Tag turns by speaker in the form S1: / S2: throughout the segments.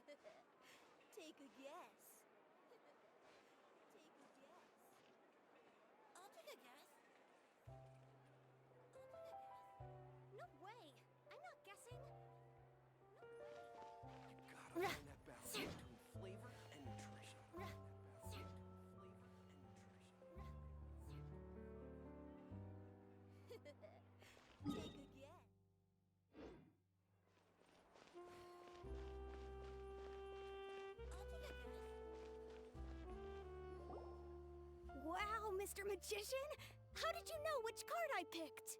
S1: Take a guess. Take a guess.
S2: I'll take a guess.
S3: No way! I'm not guessing! No way!
S4: You gotta find that balance between flavor and nutrition.
S1: Take a guess.
S2: I'll take a guess.
S3: Wow, Mr. Magician! How did you know which card I picked?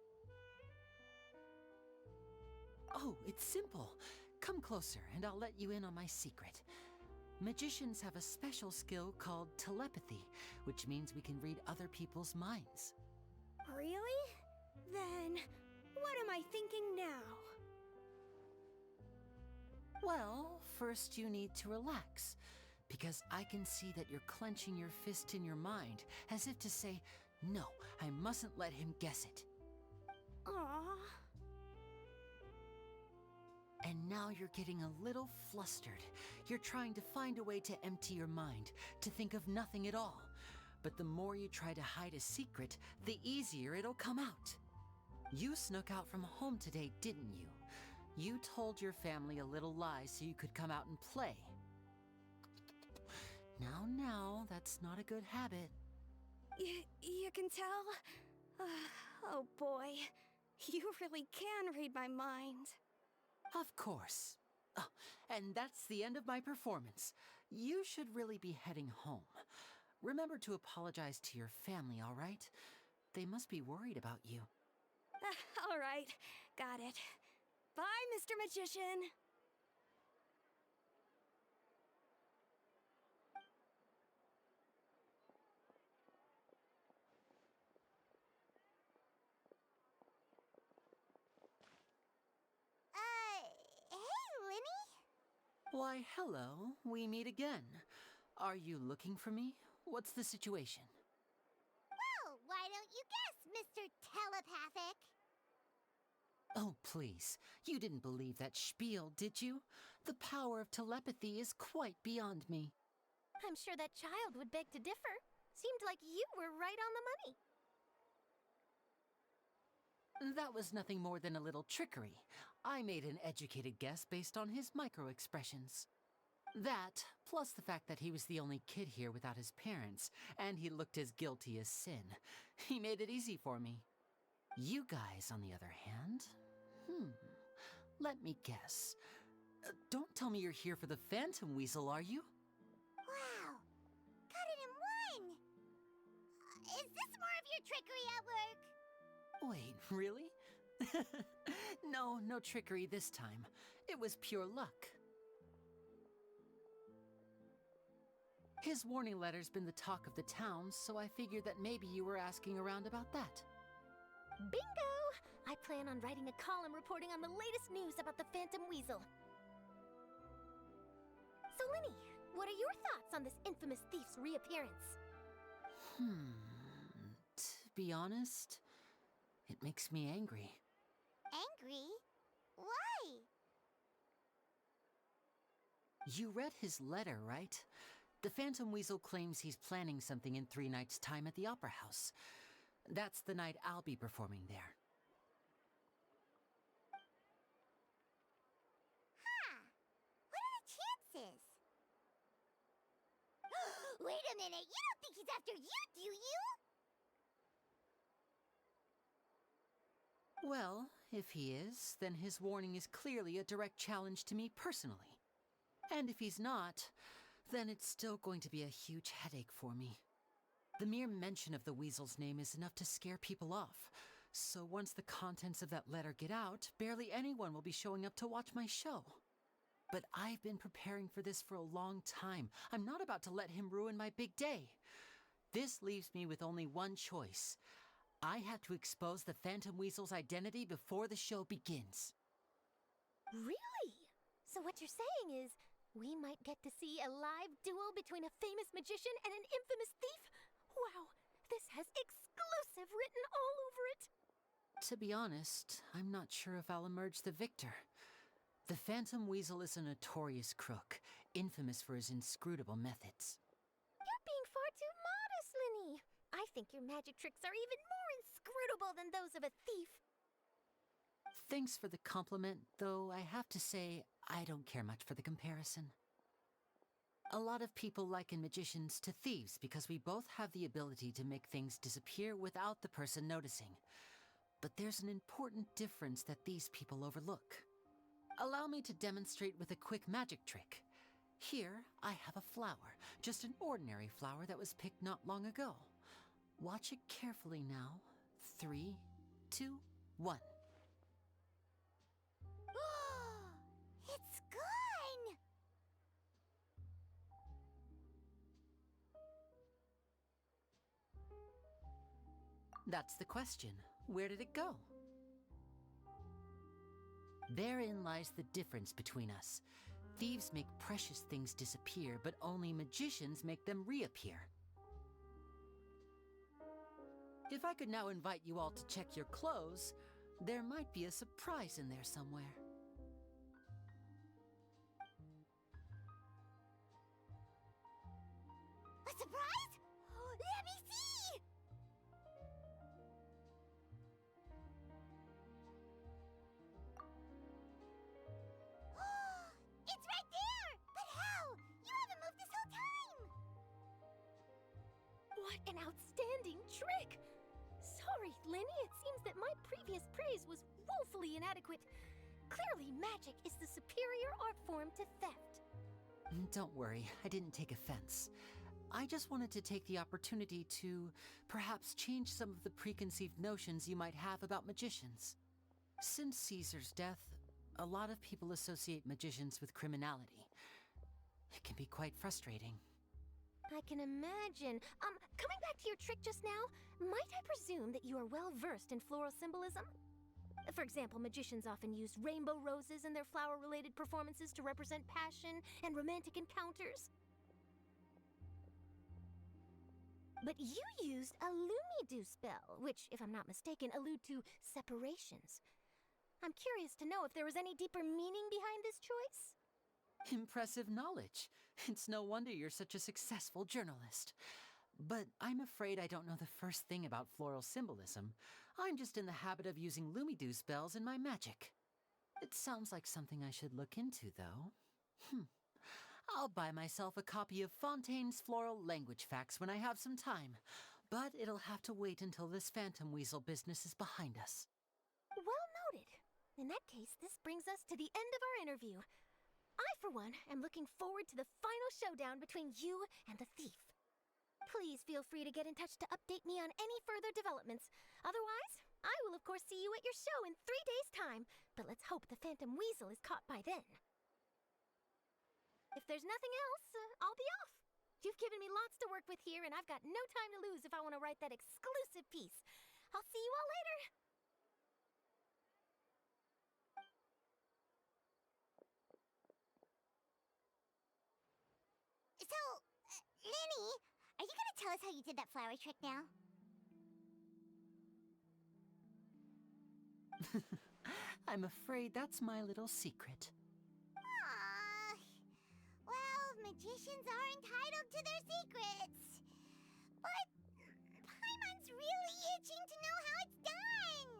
S5: Oh, it's simple. Come closer and I'll let you in on my secret. Magicians have a special skill called telepathy, which means we can read other people's minds.
S3: Really? Then, what am I thinking now?
S5: Well, first you need to relax, because I can see that you're clenching your fist in your mind, as if to say, no, I mustn't let him guess it.
S3: Aww.
S5: And now you're getting a little flustered. You're trying to find a way to empty your mind, to think of nothing at all. But the more you try to hide a secret, the easier it'll come out. You snuck out from home today, didn't you? You told your family a little lie so you could come out and play. Now, that's not a good habit.
S3: You can tell? Oh boy, you really can read my mind.
S5: Of course. Oh, and that's the end of my performance. You should really be heading home. Remember to apologize to your family, all right? They must be worried about you.
S3: All right, got it. Bye, Mr. Magician.
S2: Hey, Lyney?
S5: Why, hello. We meet again. Are you looking for me? What's the situation?
S2: Well, why don't you guess, Mr. Telepathic?
S5: Oh, please. You didn't believe that spiel, did you? The power of telepathy is quite beyond me.
S6: I'm sure that child would beg to differ. Seemed like you were right on the money.
S5: That was nothing more than a little trickery. I made an educated guess based on his micro-expressions. That, plus the fact that he was the only kid here without his parents, and he looked as guilty as sin. He made it easy for me. You guys, on the other hand, let me guess. Don't tell me you're here for the Phantom Weasel, are you?
S2: Wow, got it in one! Is this more of your trickery at work?
S5: Wait, really? No trickery this time. It was pure luck. His warning letter's been the talk of the town, so I figured that maybe you were asking around about that.
S6: Bingo! I plan on writing a column reporting on the latest news about the Phantom Weasel. So, Lyney, what are your thoughts on this infamous thief's reappearance?
S5: To be honest, it makes me angry.
S2: Angry? Why?
S5: You read his letter, right? The Phantom Weasel claims he's planning something in 3 nights' time at the Opera House. That's the night I'll be performing there.
S2: Huh. What are the chances? Wait a minute, you don't think he's after you, do you?
S5: Well, if he is, then his warning is clearly a direct challenge to me personally. And if he's not, then it's still going to be a huge headache for me. The mere mention of the Weasel's name is enough to scare people off. So once the contents of that letter get out, barely anyone will be showing up to watch my show. But I've been preparing for this for a long time. I'm not about to let him ruin my big day. This leaves me with only one choice. I have to expose the Phantom Weasel's identity before the show begins.
S6: Really? So what you're saying is, we might get to see a live duel between a famous magician and an infamous thief? Wow, this has exclusive written all over it.
S5: To be honest, I'm not sure if I'll emerge the victor. The Phantom Weasel is a notorious crook. infamous for his inscrutable methods.
S6: You're being far too modest, Lyney. I think your magic tricks are even more inscrutable than those of a thief.
S5: Thanks for the compliment, though I have to say I don't care much for the comparison. A lot of people liken magicians to thieves because we both have the ability to make things disappear without the person noticing. But there's an important difference that these people overlook. Allow me to demonstrate with a quick magic trick. Here, I have a flower, just an ordinary flower that was picked not long ago. Watch it carefully now. 3, 2, 1.
S2: It's gone!
S5: That's the question. Where did it go? Therein lies the difference between us. Thieves make precious things disappear, but only magicians make them reappear. If I could now invite you all to check your clothes, there might be a surprise in there somewhere.
S2: A surprise? Let me see! It's right there! But how? You haven't moved this whole time!
S6: What an outstanding trick! Sorry, Lyney, it seems that my previous praise was woefully inadequate. Clearly, magic is the superior art form to theft.
S5: Don't worry, I didn't take offense. I just wanted to take the opportunity to perhaps change some of the preconceived notions you might have about magicians. Since Caesar's death, a lot of people associate magicians with criminality. It can be quite frustrating.
S6: I can imagine. Coming back to your trick just now, might I presume that you are well versed in floral symbolism? For example, magicians often use rainbow roses in their flower-related performances to represent passion and romantic encounters. But you used a Lumidu spell, which, if I'm not mistaken, allude to separations. I'm curious to know if there was any deeper meaning behind this choice?
S5: Impressive knowledge. It's no wonder you're such a successful journalist. But I'm afraid I don't know the first thing about floral symbolism. I'm just in the habit of using Lumidu spells in my magic. It sounds like something I should look into, though. I'll buy myself a copy of Fontaine's Floral Language Facts when I have some time. But it'll have to wait until this phantom weasel business is behind us.
S6: Well noted. In that case, this brings us to the end of our interview. I, for one, am looking forward to the final showdown between you and the thief. Please feel free to get in touch to update me on any further developments. Otherwise, I will of course see you at your show in 3 days' time, but let's hope the Phantom Weasel is caught by then. If there's nothing else, I'll be off. You've given me lots to work with here, and I've got no time to lose if I want to write that exclusive piece. I'll see you all later.
S2: So, Lyney, are you gonna tell us how you did that flower trick now?
S5: I'm afraid that's my little secret.
S2: Aww. Well, magicians are entitled to their secrets. But Paimon's really itching to know how it's done.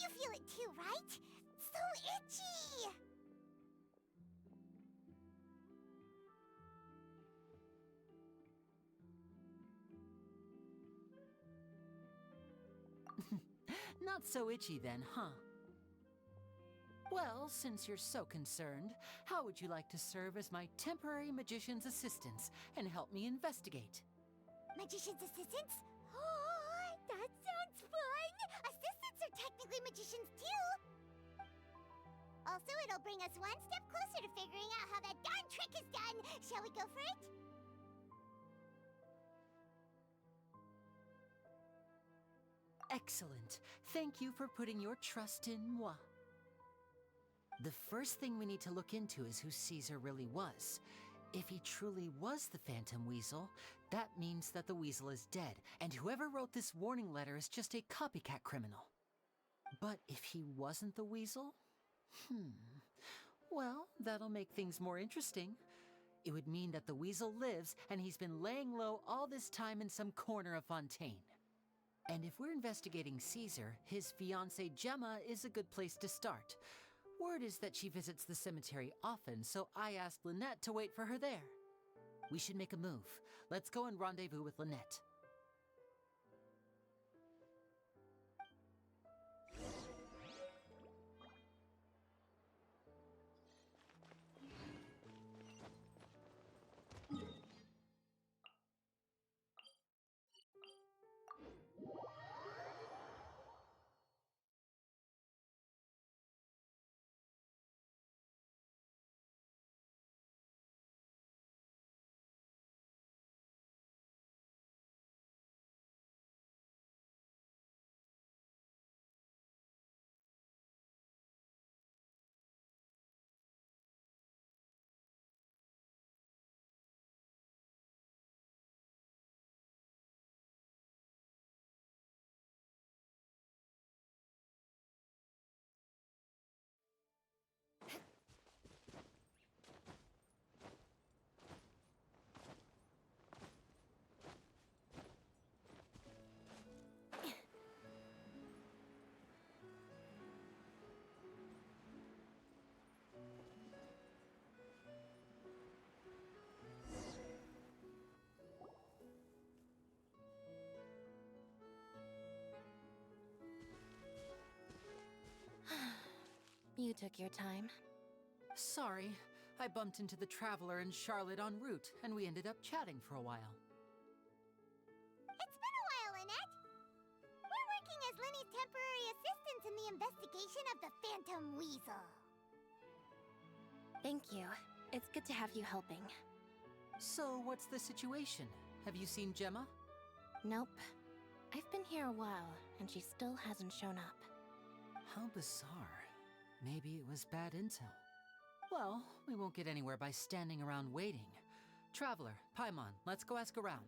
S2: You feel it too, right? So itchy!
S5: Not so itchy then, huh? Well, since you're so concerned, how would you like to serve as my temporary magician's assistants and help me investigate?
S2: Magician's assistants? Oh, that sounds fun! Assistants are technically magicians too! Also, it'll bring us one step closer to figuring out how that darn trick is done! Shall we go for it?
S5: Excellent. Thank you for putting your trust in moi. The first thing we need to look into is who Caesar really was. If he truly was the Phantom Weasel, that means that the weasel is dead, and whoever wrote this warning letter is just a copycat criminal. But if he wasn't the weasel? Well, that'll make things more interesting. It would mean that the weasel lives and he's been laying low all this time in some corner of Fontaine. And if we're investigating Caesar, his fiancée Gemma is a good place to start. Word is that she visits the cemetery often, so I asked Lynette to wait for her there. We should make a move. Let's go and rendezvous with Lynette.
S6: You took your time.
S5: Sorry, I bumped into the Traveler and Charlotte en route, and we ended up chatting for a while.
S2: It's been a while, Lynette. We're working as Lyney's temporary assistants in the investigation of the Phantom Weasel.
S6: Thank you. It's good to have you helping.
S5: So, what's the situation? Have you seen Gemma?
S6: Nope. I've been here a while, and she still hasn't shown up.
S5: How bizarre. Maybe it was bad intel. Well, we won't get anywhere by standing around waiting. Traveler, Paimon, let's go ask around.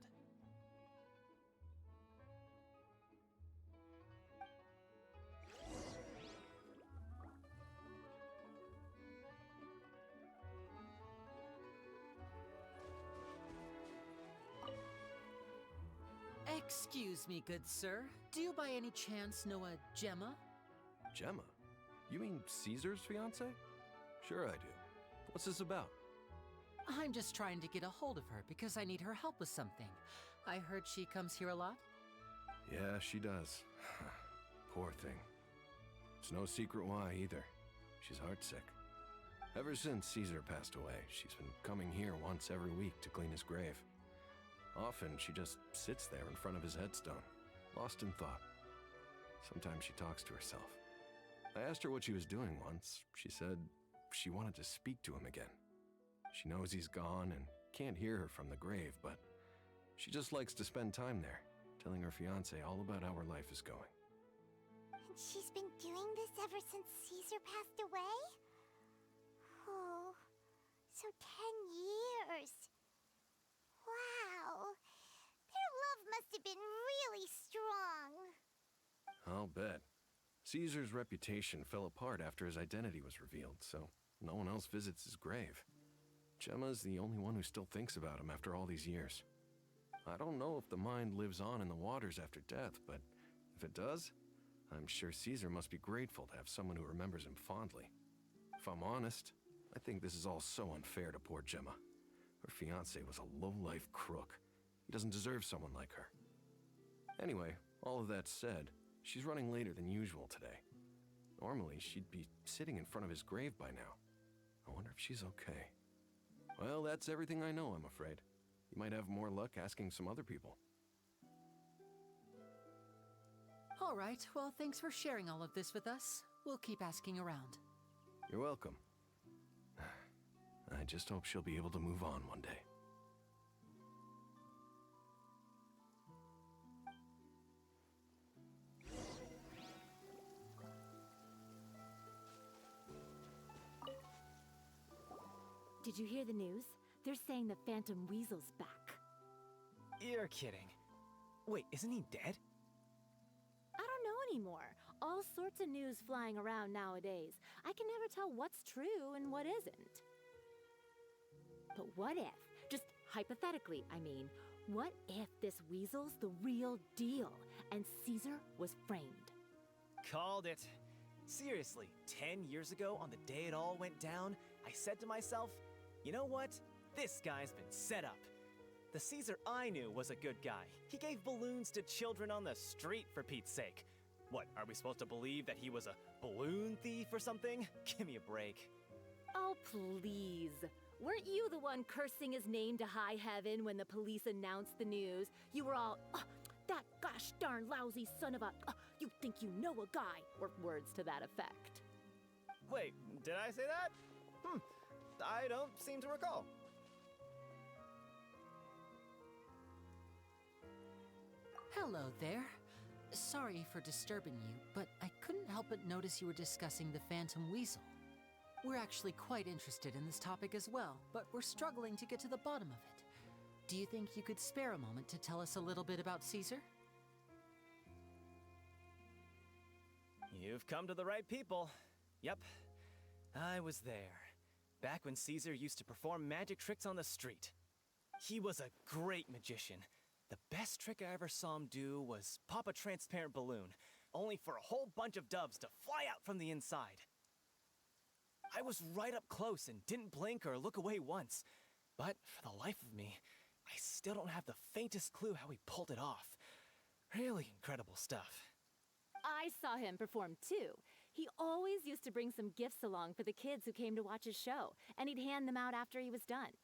S5: Excuse me, good sir. Do you by any chance know a Gemma?
S4: Gemma? You mean Caesar's fiance? Sure I do. What's this about?
S5: I'm just trying to get a hold of her because I need her help with something. I heard she comes here a lot.
S4: Yeah, she does. Poor thing. It's no secret why either. She's heartsick. Ever since Caesar passed away, she's been coming here once every week to clean his grave. Often she just sits there in front of his headstone, lost in thought. Sometimes she talks to herself. I asked her what she was doing once. She said she wanted to speak to him again. She knows he's gone and can't hear her from the grave, but she just likes to spend time there, telling her fiancé all about how her life is going.
S2: And she's been doing this ever since Caesar passed away? Oh, so 10 years. Wow. Their love must have been really strong.
S4: I'll bet. Caesar's reputation fell apart after his identity was revealed, so no one else visits his grave. Gemma's the only one who still thinks about him after all these years. I don't know if the mind lives on in the waters after death, but if it does, I'm sure Caesar must be grateful to have someone who remembers him fondly. If I'm honest, I think this is all so unfair to poor Gemma. Her fiancé was a low-life crook. He doesn't deserve someone like her. Anyway, all of that said, she's running later than usual today. Normally, she'd be sitting in front of his grave by now. I wonder if she's okay. Well, that's everything I know, I'm afraid. You might have more luck asking some other people.
S5: All right, well, thanks for sharing all of this with us. We'll keep asking around.
S4: You're welcome. I just hope she'll be able to move on one day.
S1: Did you hear the news? They're saying the Phantom Weasel's back.
S7: You're kidding. Wait, isn't he dead?
S1: I don't know anymore. all sorts of news flying around nowadays. I can never tell what's true and what isn't. But what if, just hypothetically, I mean, what if this weasel's the real deal and Caesar was framed?
S7: Called it. Seriously, 10 years ago, on the day it all went down, I said to myself, you know what? This guy's been set up. The Caesar I knew was a good guy. He gave balloons to children on the street, for Pete's sake. What, are we supposed to believe that he was a balloon thief or something? Give me a break.
S1: Oh, please. Weren't you the one cursing his name to high heaven when the police announced the news? You were all, "Oh, that gosh darn lousy son of a, you think you know a guy," or words to that effect.
S7: Wait, did I say that? I don't seem to recall.
S5: Hello there. Sorry for disturbing you, but I couldn't help but notice you were discussing the Phantom Weasel. We're actually quite interested in this topic as well, but we're struggling to get to the bottom of it. Do you think you could spare a moment to tell us a little bit about Caesar?
S7: You've come to the right people. Yep, I was there. Back when Caesar used to perform magic tricks on the street. He was a great magician. The best trick I ever saw him do was pop a transparent balloon, only for a whole bunch of doves to fly out from the inside. I was right up close and didn't blink or look away once. But for the life of me, I still don't have the faintest clue how he pulled it off. Really incredible stuff.
S1: I saw him perform too. He always used to bring some gifts along for the kids who came to watch his show, and he'd hand them out after he was done.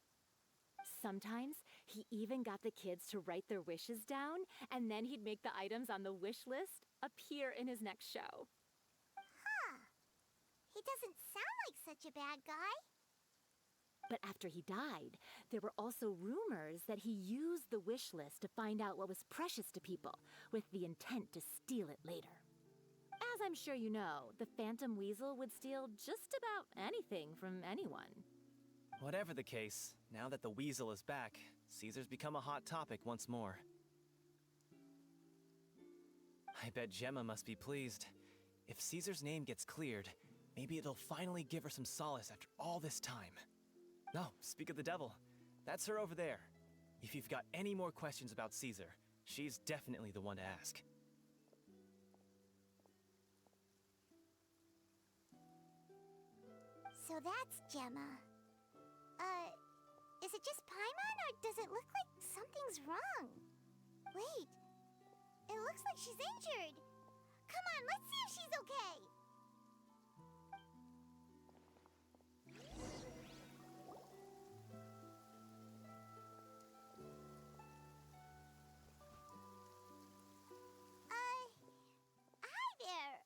S1: Sometimes he even got the kids to write their wishes down, and then he'd make the items on the wish list appear in his next show.
S2: Huh. He doesn't sound like such a bad guy.
S1: But after he died, there were also rumors that he used the wish list to find out what was precious to people, with the intent to steal it later. As I'm sure you know, the Phantom Weasel would steal just about anything from anyone.
S7: Whatever the case, now that the Weasel is back, Caesar's become a hot topic once more. I bet Gemma must be pleased. If Caesar's name gets cleared, maybe it'll finally give her some solace after all this time. No, speak of the devil. That's her over there. If you've got any more questions about Caesar, she's definitely the one to ask.
S2: So that's Gemma. Is it just Paimon, or does it look like something's wrong? Wait, it looks like she's injured. Come on, let's see if she's okay. Hi there.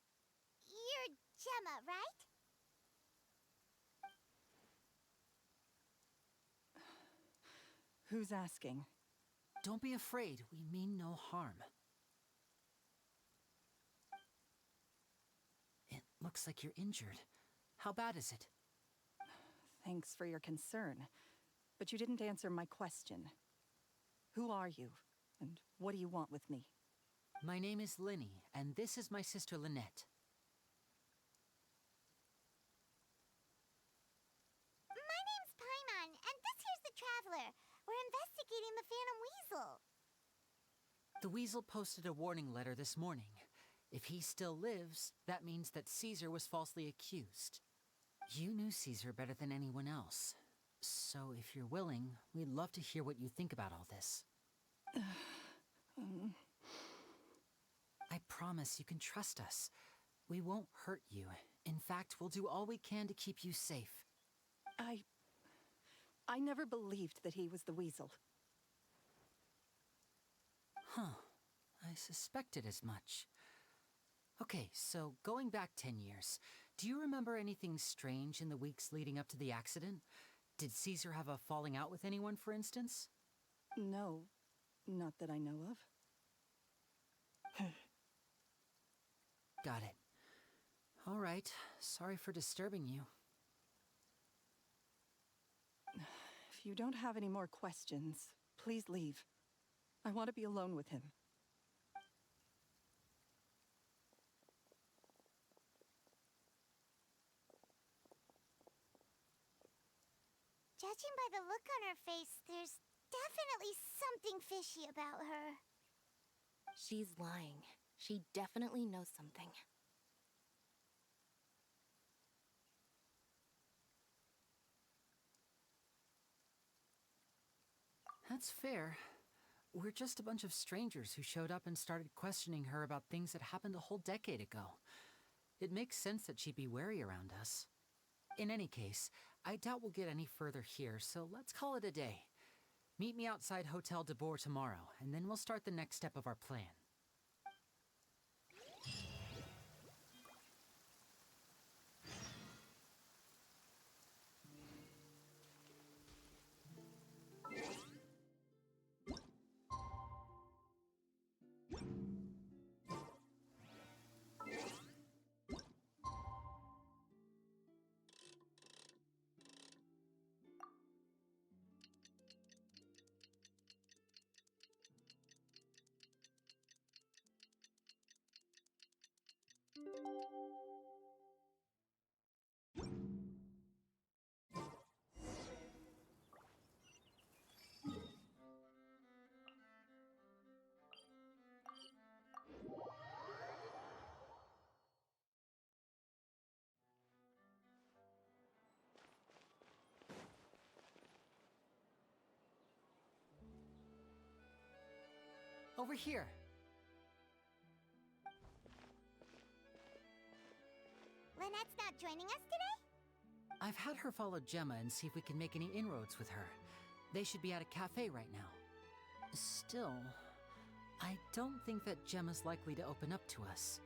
S2: You're Gemma, right?
S8: Who's asking?
S5: Don't be afraid, we mean no harm. It looks like you're injured. How bad is it?
S8: Thanks for your concern, but you didn't answer my question. Who are you, and what do you want with me?
S5: My name is Lyney, and this is my sister Lynette.
S2: My name's Paimon, and this here's the Traveler. We're investigating the Phantom Weasel.
S5: The Weasel posted a warning letter this morning. If he still lives, that means that Caesar was falsely accused. You knew Caesar better than anyone else. So if you're willing, we'd love to hear what you think about all this. I promise you can trust us. We won't hurt you. In fact, we'll do all we can to keep you safe.
S8: I never believed that he was the Weasel.
S5: Huh. I suspected as much. Okay, so going back 10 years, do you remember anything strange in the weeks leading up to the accident? Did Caesar have a falling out with anyone, for instance?
S8: No, not that I know of.
S5: Got it. All right, sorry for disturbing you.
S8: If you don't have any more questions, please leave. I want to be alone with him.
S2: Judging by the look on her face, there's definitely something fishy about her.
S6: She's lying. She definitely knows something.
S5: That's fair. We're just a bunch of strangers who showed up and started questioning her about things that happened a whole decade ago. It makes sense that she'd be wary around us. In any case, I doubt we'll get any further here, so let's call it a day. Meet me outside Hotel de Boer tomorrow, and then we'll start the next step of our plan. Over here.
S2: Lynette's not joining us today?
S5: I've had her follow Gemma and see if we can make any inroads with her. They should be at a cafe right now. Still, I don't think that Gemma's likely to open up to us.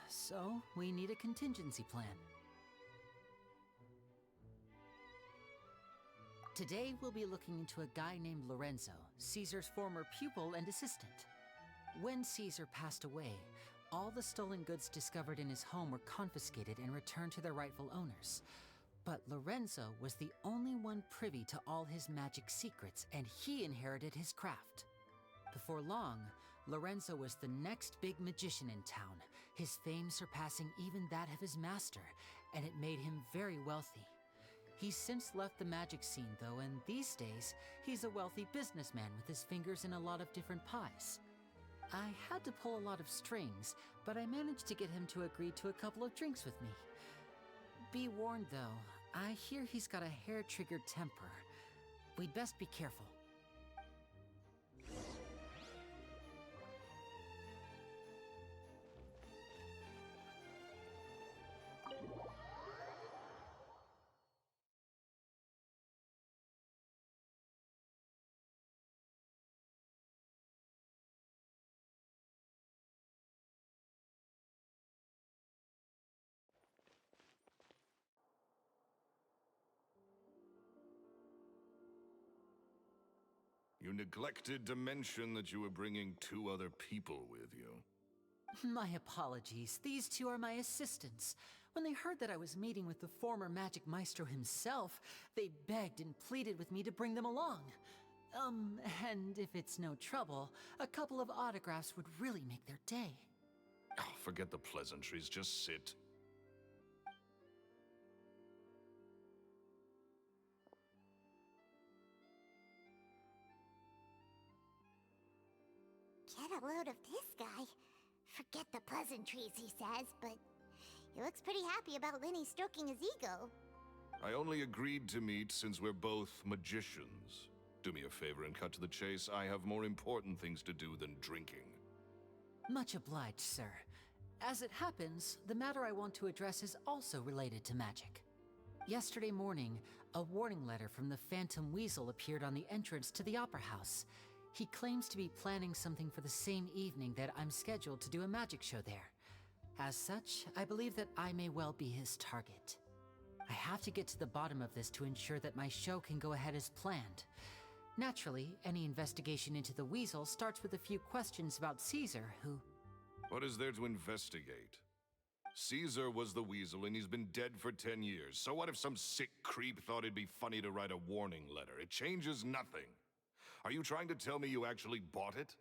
S5: So, we need a contingency plan. Today, we'll be looking into a guy named Lorenzo, Caesar's former pupil and assistant. When Caesar passed away, all the stolen goods discovered in his home were confiscated and returned to their rightful owners. But Lorenzo was the only one privy to all his magic secrets, and he inherited his craft. Before long, Lorenzo was the next big magician in town, his fame surpassing even that of his master, and it made him very wealthy. He's since left the magic scene, though, and these days, he's a wealthy businessman with his fingers in a lot of different pies. I had to pull a lot of strings, but I managed to get him to agree to a couple of drinks with me. Be warned, though, I hear he's got a hair-triggered temper. We'd best be careful.
S9: You neglected to mention that you were bringing 2 other people with you.
S5: My apologies. These 2 are my assistants. When they heard that I was meeting with the former magic maestro himself, they begged and pleaded with me to bring them along. And if it's no trouble, a couple of autographs would really make their day.
S9: Oh, forget the pleasantries, just sit.
S2: Get a load of this guy. Forget the pleasantries, he says, but he looks pretty happy about Lyney stroking his ego.
S9: I only agreed to meet since we're both magicians. Do me a favor and cut to the chase. I have more important things to do than drinking.
S5: Much obliged, sir. As it happens, the matter I want to address is also related to magic. Yesterday morning, a warning letter from the Phantom Weasel appeared on the entrance to the Opera House. He claims to be planning something for the same evening that I'm scheduled to do a magic show there. As such, I believe that I may well be his target. I have to get to the bottom of this to ensure that my show can go ahead as planned. Naturally, any investigation into the Weasel starts with a few questions about Caesar, who...
S9: What is there to investigate? Caesar was the Weasel and he's been dead for 10 years. So what if some sick creep thought it'd be funny to write a warning letter? It changes nothing. Are you trying to tell me you actually bought it?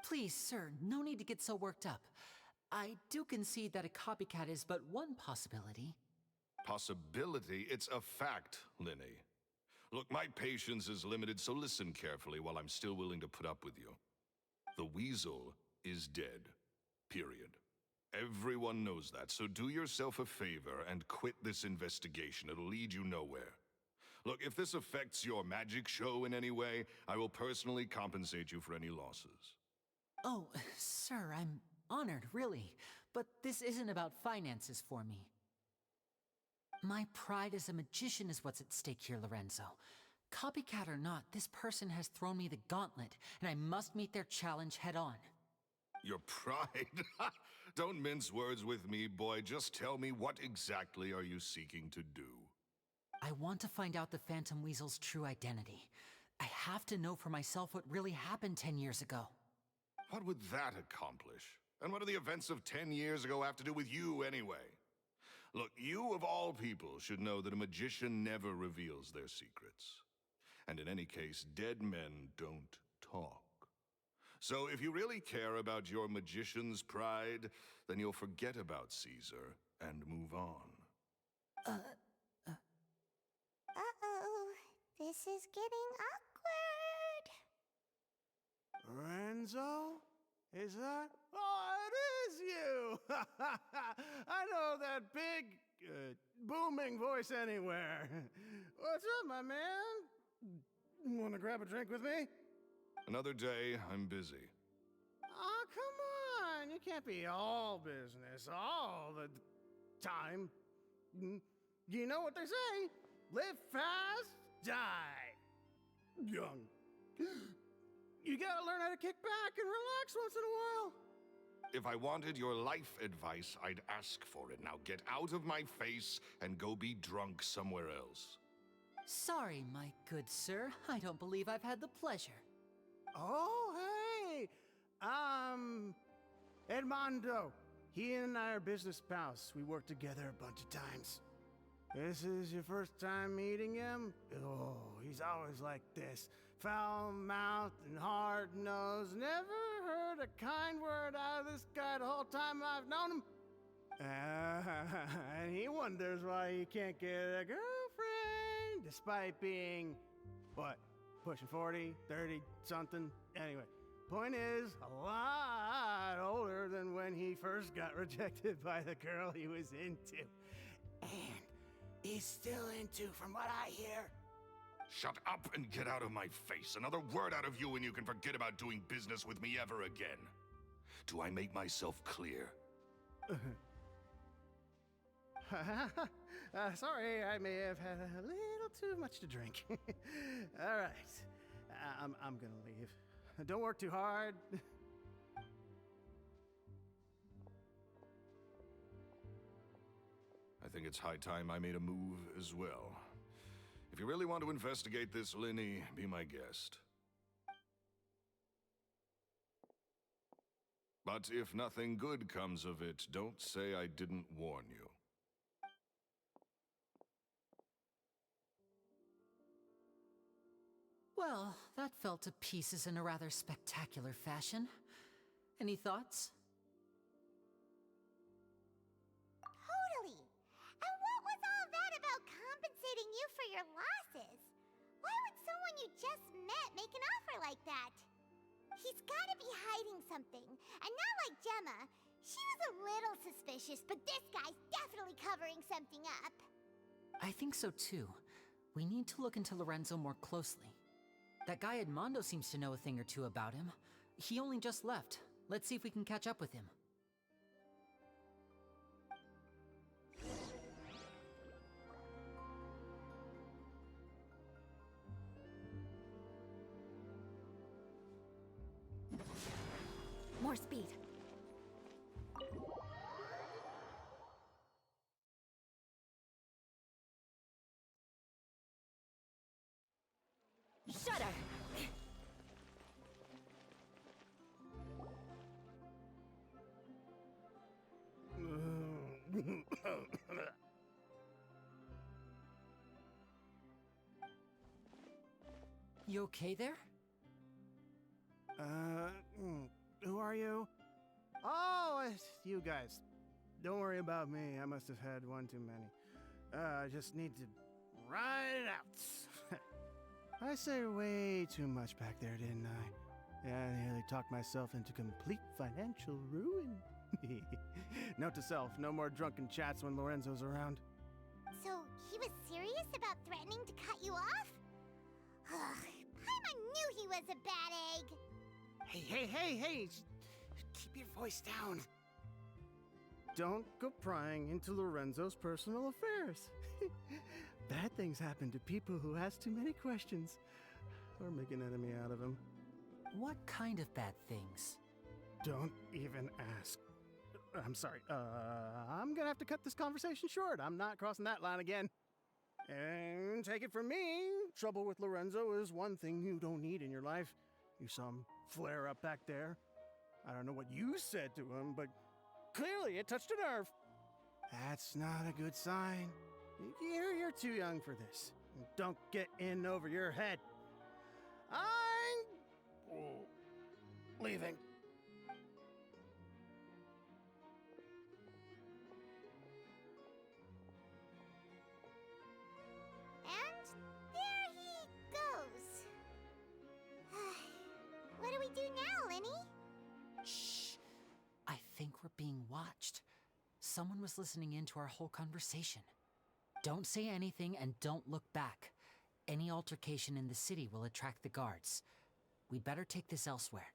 S5: Please, sir, no need to get so worked up. I do concede that a copycat is but one possibility.
S9: Possibility? It's a fact, Lyney. Look, my patience is limited, so listen carefully while I'm still willing to put up with you. The weasel is dead. Period. Everyone knows that, so do yourself a favor and quit this investigation. It'll lead you nowhere. Look, if this affects your magic show in any way, I will personally compensate you for any losses.
S5: Oh, sir, I'm honored, really. But this isn't about finances for me. My pride as a magician is what's at stake here, Lorenzo. Copycat or not, this person has thrown me the gauntlet, and I must meet their challenge head on.
S9: Your pride? Don't mince words with me, boy. Just tell me, what exactly are you seeking to do?
S5: I want to find out the Phantom Weasel's true identity. I have to know for myself what really happened 10 years ago.
S9: What would that accomplish? And what do the events of 10 years ago have to do with you, anyway? Look, you of all people should know that a magician never reveals their secrets. And in any case, dead men don't talk. So if you really care about your magician's pride, then you'll forget about Caesar and move on.
S2: Uh-oh. This is getting awkward.
S10: Lorenzo? Is that? Oh, it is you! I know that big, booming voice anywhere. What's up, my man? Want to grab a drink with me?
S9: Another day, I'm busy.
S10: Oh, come on! You can't be all business all the time. You know what they say? Live fast, die young. You gotta learn how to kick back and relax once in a while.
S9: If I wanted your life advice, I'd ask for it. Now get out of my face and go be drunk somewhere else.
S5: Sorry, my good sir. I don't believe I've had the pleasure.
S10: Oh, hey! Edmondo. He and I are business pals. We worked together a bunch of times. This is your first time meeting him? Oh, he's always like this. Foul-mouthed and hard-nosed. Never heard a kind word out of this guy the whole time I've known him. And he wonders why he can't get a girlfriend, despite being, what, pushing 40, 30, something? Anyway, point is, a lot older than when he first got rejected by the girl he was into. And he's still into, from what I hear.
S9: Shut up and get out of my face. Another word out of you and you can forget about doing business with me ever again. Do I make myself clear?
S10: Sorry, I may have had a little too much to drink. All right, I'm gonna leave. Don't work too hard.
S9: I think it's high time I made a move as well. If you really want to investigate this, Lyney, be my guest. But if nothing good comes of it, don't say I didn't warn you.
S5: Well, that fell to pieces in a rather spectacular fashion. Any thoughts?
S2: Totally. And what was all that about compensating you for your losses? Why would someone you just met make an offer like that? He's gotta be hiding something. And not like Gemma. She was a little suspicious, but this guy's definitely covering something up.
S5: I think so too. We need to look into Lorenzo more closely. That guy Edmondo seems to know a thing or two about him. He only just left. Let's see if we can catch up with him.
S6: More speed. Shudder!
S5: You okay there?
S10: Who are you? Oh, it's you guys. Don't worry about me. I must have had one too many. I just need to ride it out. I say way too much back there, didn't I? Yeah, I nearly talked myself into complete financial ruin. Note to self, no more drunken chats when Lorenzo's around.
S2: So, he was serious about threatening to cut you off? Paimon knew he was a bad egg!
S10: Hey! Keep your voice down. Don't go prying into Lorenzo's personal affairs. Bad things happen to people who ask too many questions, or make an enemy out of him.
S5: What kind of bad things?
S10: Don't even ask. I'm sorry, I'm gonna have to cut this conversation short. I'm not crossing that line again. And take it from me, trouble with Lorenzo is one thing you don't need in your life. You saw him flare up back there. I don't know what you said to him, but clearly it touched a nerve. That's not a good sign. You're too young for this. Don't get in over your head. I'm leaving.
S2: And there he goes. What do we do now, Lyney?
S5: Shh! I think we're being watched. Someone was listening in to our whole conversation. Don't say anything and don't look back. Any altercation in the city will attract the guards. We'd better take this elsewhere.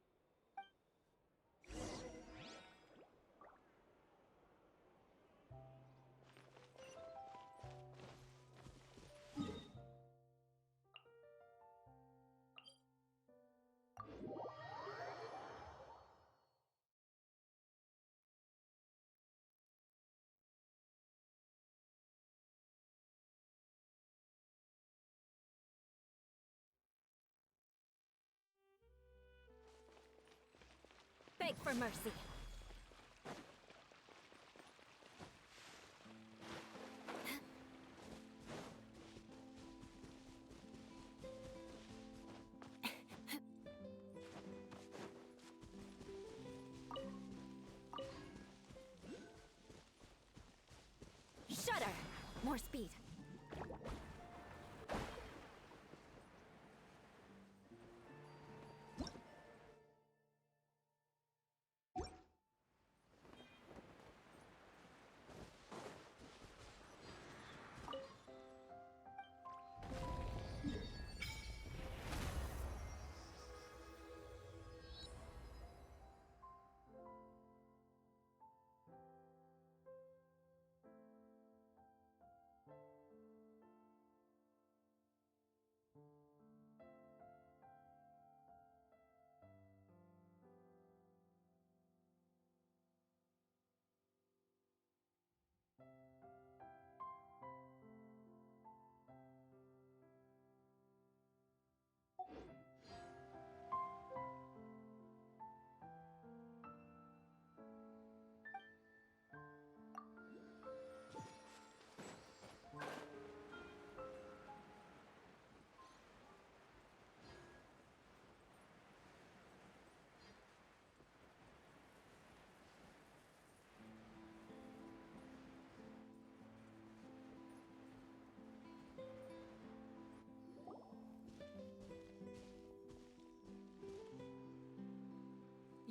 S6: Beg for mercy. Shudder! More speed.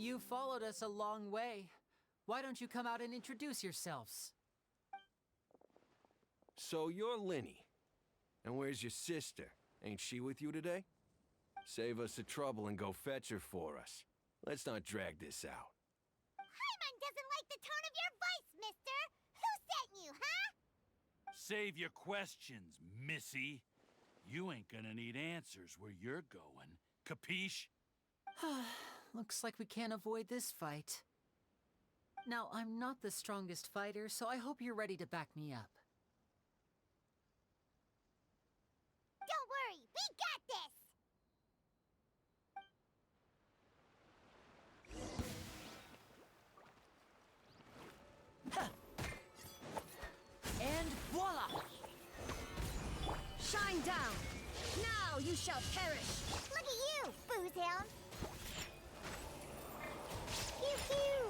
S5: You followed us a long way. Why don't you come out and introduce yourselves?
S4: So you're Lyney. And where's your sister? Ain't she with you today? Save us the trouble and go fetch her for us. Let's not drag this out.
S2: Paimon doesn't like the tone of your voice, mister! Who sent you, huh?
S11: Save your questions, missy. You ain't gonna need answers where you're going. Capiche?
S5: Looks like we can't avoid this fight. Now, I'm not the strongest fighter, so I hope you're ready to back me up.
S2: Don't worry, we got this!
S3: And voila! Shine down! Now you shall perish!
S2: Look at you, boozehound! Pew pew!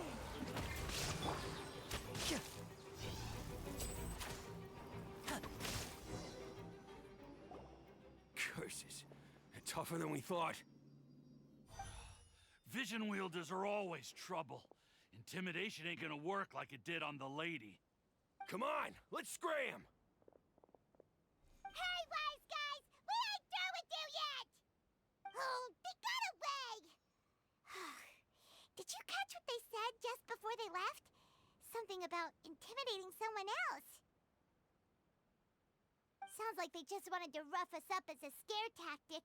S12: tougher than we thought.
S11: Vision wielders are always trouble. Intimidation ain't gonna work like it did on the lady.
S12: Come on, let's scram!
S2: Hey, wise guys! We ain't through with you yet! Oh, they got away! Did you catch what they said just before they left? Something about intimidating someone else. Sounds like they just wanted to rough us up as a scare tactic,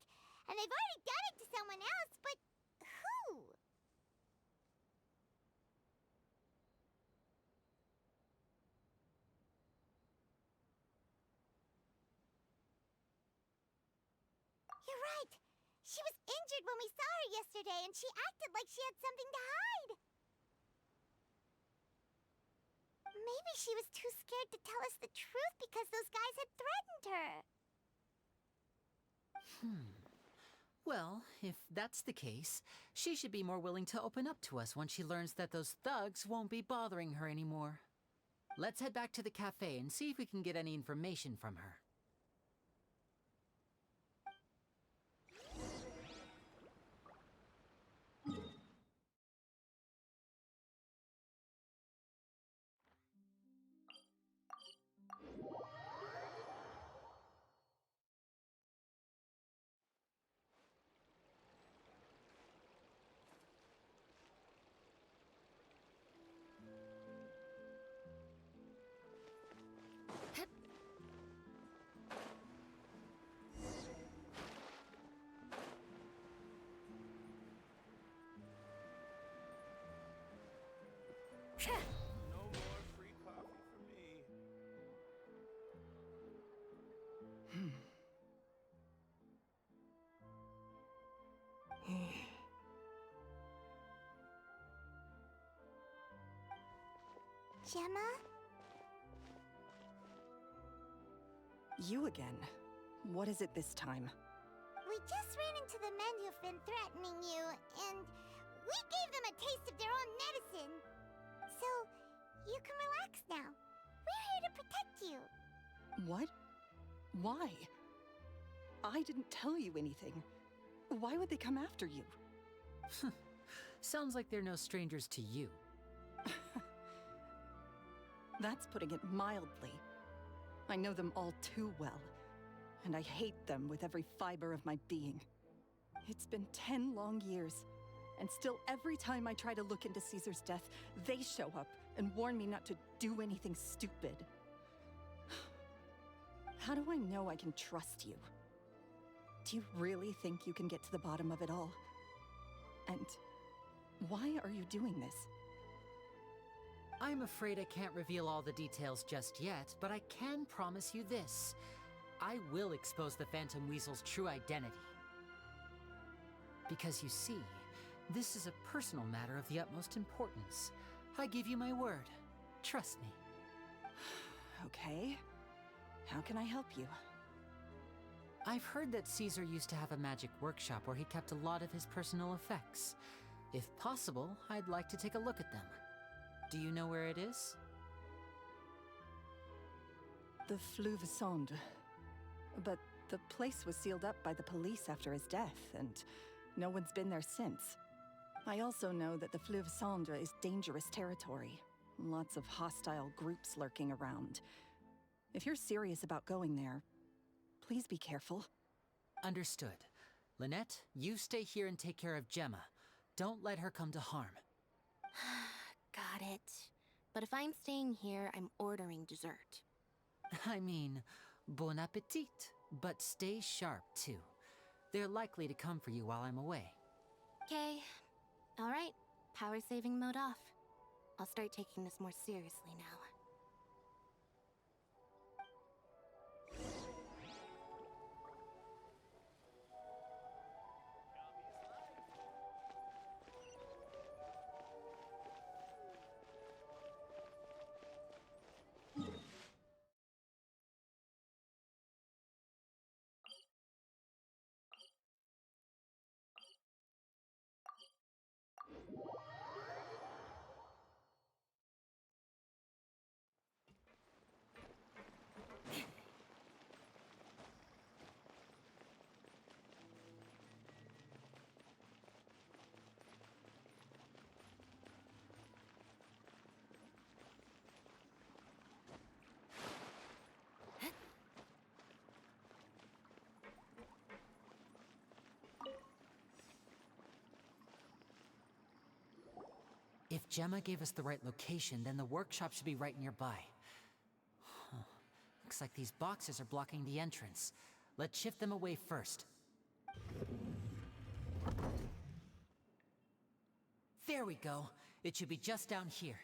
S2: and they've already done it to someone else, but who? You're right. She was injured when we saw her yesterday, and she acted like she had something to hide. Maybe she was too scared to tell us the truth because those guys had threatened her.
S5: Well, if that's the case, she should be more willing to open up to us once she learns that those thugs won't be bothering her anymore. Let's head back to the cafe and see if we can get any information from her.
S12: No more free coffee for me.
S2: Gemma?
S8: You again. What is it this time?
S2: We just ran into the men who've been threatening you, and we gave them a taste of their own medicine. So, you can relax now. We're here to protect you.
S8: What? Why? I didn't tell you anything. Why would they come after you?
S5: Sounds like they're no strangers to you.
S8: That's putting it mildly. I know them all too well, and I hate them with every fiber of my being. It's been 10 long years, and still every time I try to look into Caesar's death, they show up and warn me not to do anything stupid. How do I know I can trust you? Do you really think you can get to the bottom of it all? And why are you doing this?
S5: I'm afraid I can't reveal all the details just yet, but I can promise you this. I will expose the Phantom Weasel's true identity. Because you see, this is a personal matter of the utmost importance. I give you my word. Trust me.
S8: Okay. How can I help you?
S5: I've heard that Caesar used to have a magic workshop where he kept a lot of his personal effects. If possible, I'd like to take a look at them. Do you know where it is?
S8: The Fleuve Sonde. But the place was sealed up by the police after his death, and no one's been there since. I also know that the Fleuve Sonde is dangerous territory. Lots of hostile groups lurking around. If you're serious about going there, please be careful.
S5: Understood. Lynette, you stay here and take care of Gemma. Don't let her come to harm.
S6: Got it. But if I'm staying here, I'm ordering dessert.
S5: I mean, bon appetit, but stay sharp too. They're likely to come for you while I'm away.
S6: Okay. Alright, power saving mode off. I'll start taking this more seriously now.
S5: If Gemma gave us the right location, then the workshop should be right nearby. Huh. Looks like these boxes are blocking the entrance. Let's shift them away first. There we go. It should be just down here.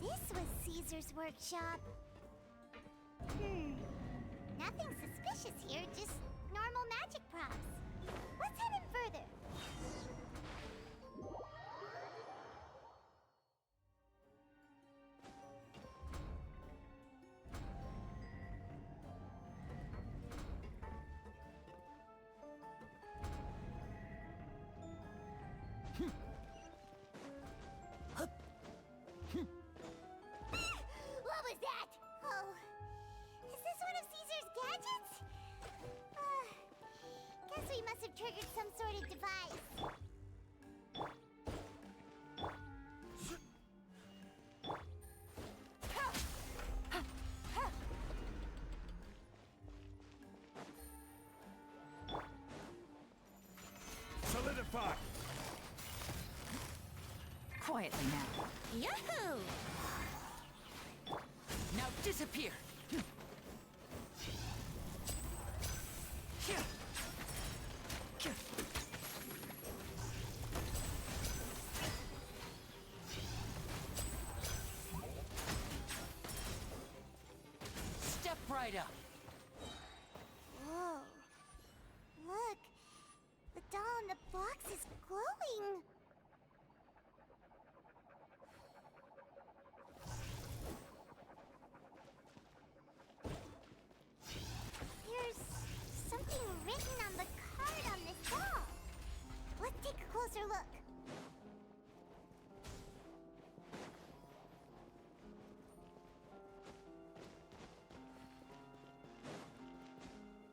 S2: This was Caesar's workshop. Nothing suspicious here, just normal magic props. Let's head in further. What was that? Oh, is this one of Caesar's gadgets? Guess we must have triggered some sort of device.
S12: Solidify!
S5: Quietly now.
S2: Yahoo!
S5: Now disappear! Step right up!
S2: Whoa. Look, the doll in the box is glowing. There's something written on the card on this doll. Let's take a closer look.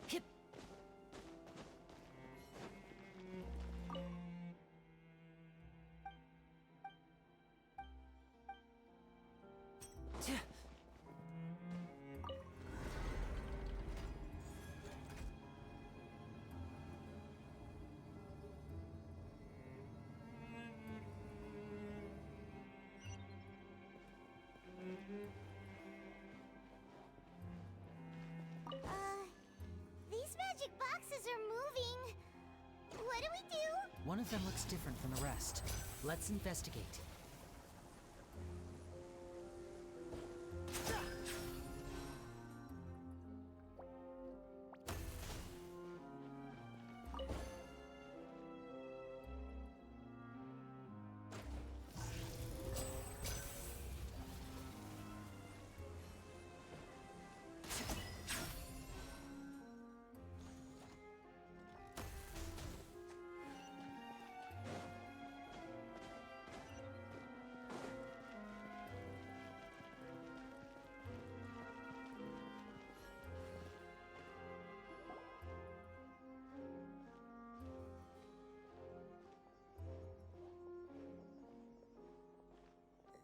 S5: Hip!
S2: These magic boxes are moving. What do we do?
S5: One of them looks different from the rest. Let's investigate.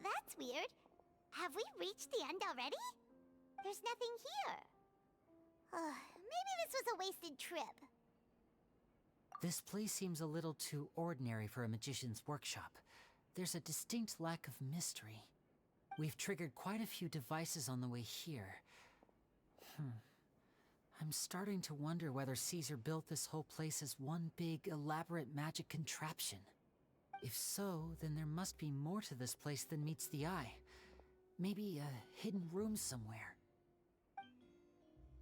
S2: That's weird. Have we reached the end already? There's nothing here. Maybe this was a wasted trip.
S5: This place seems a little too ordinary for a magician's workshop. There's a distinct lack of mystery. We've triggered quite a few devices on the way here. I'm starting to wonder whether Caesar built this whole place as one big, elaborate magic contraption. If so, then there must be more to this place than meets the eye. Maybe a hidden room somewhere.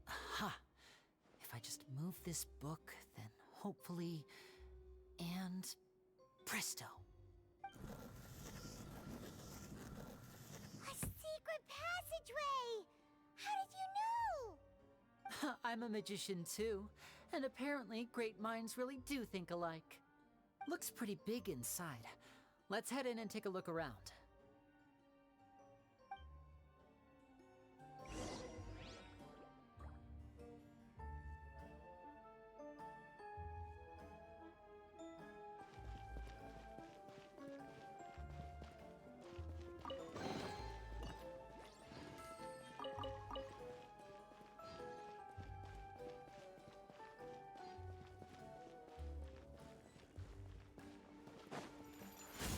S5: Aha! If I just move this book, then hopefully... and... presto!
S2: A secret passageway! How did you know?
S5: I'm a magician too, and apparently great minds really do think alike. Looks pretty big inside. Let's head in and take a look around.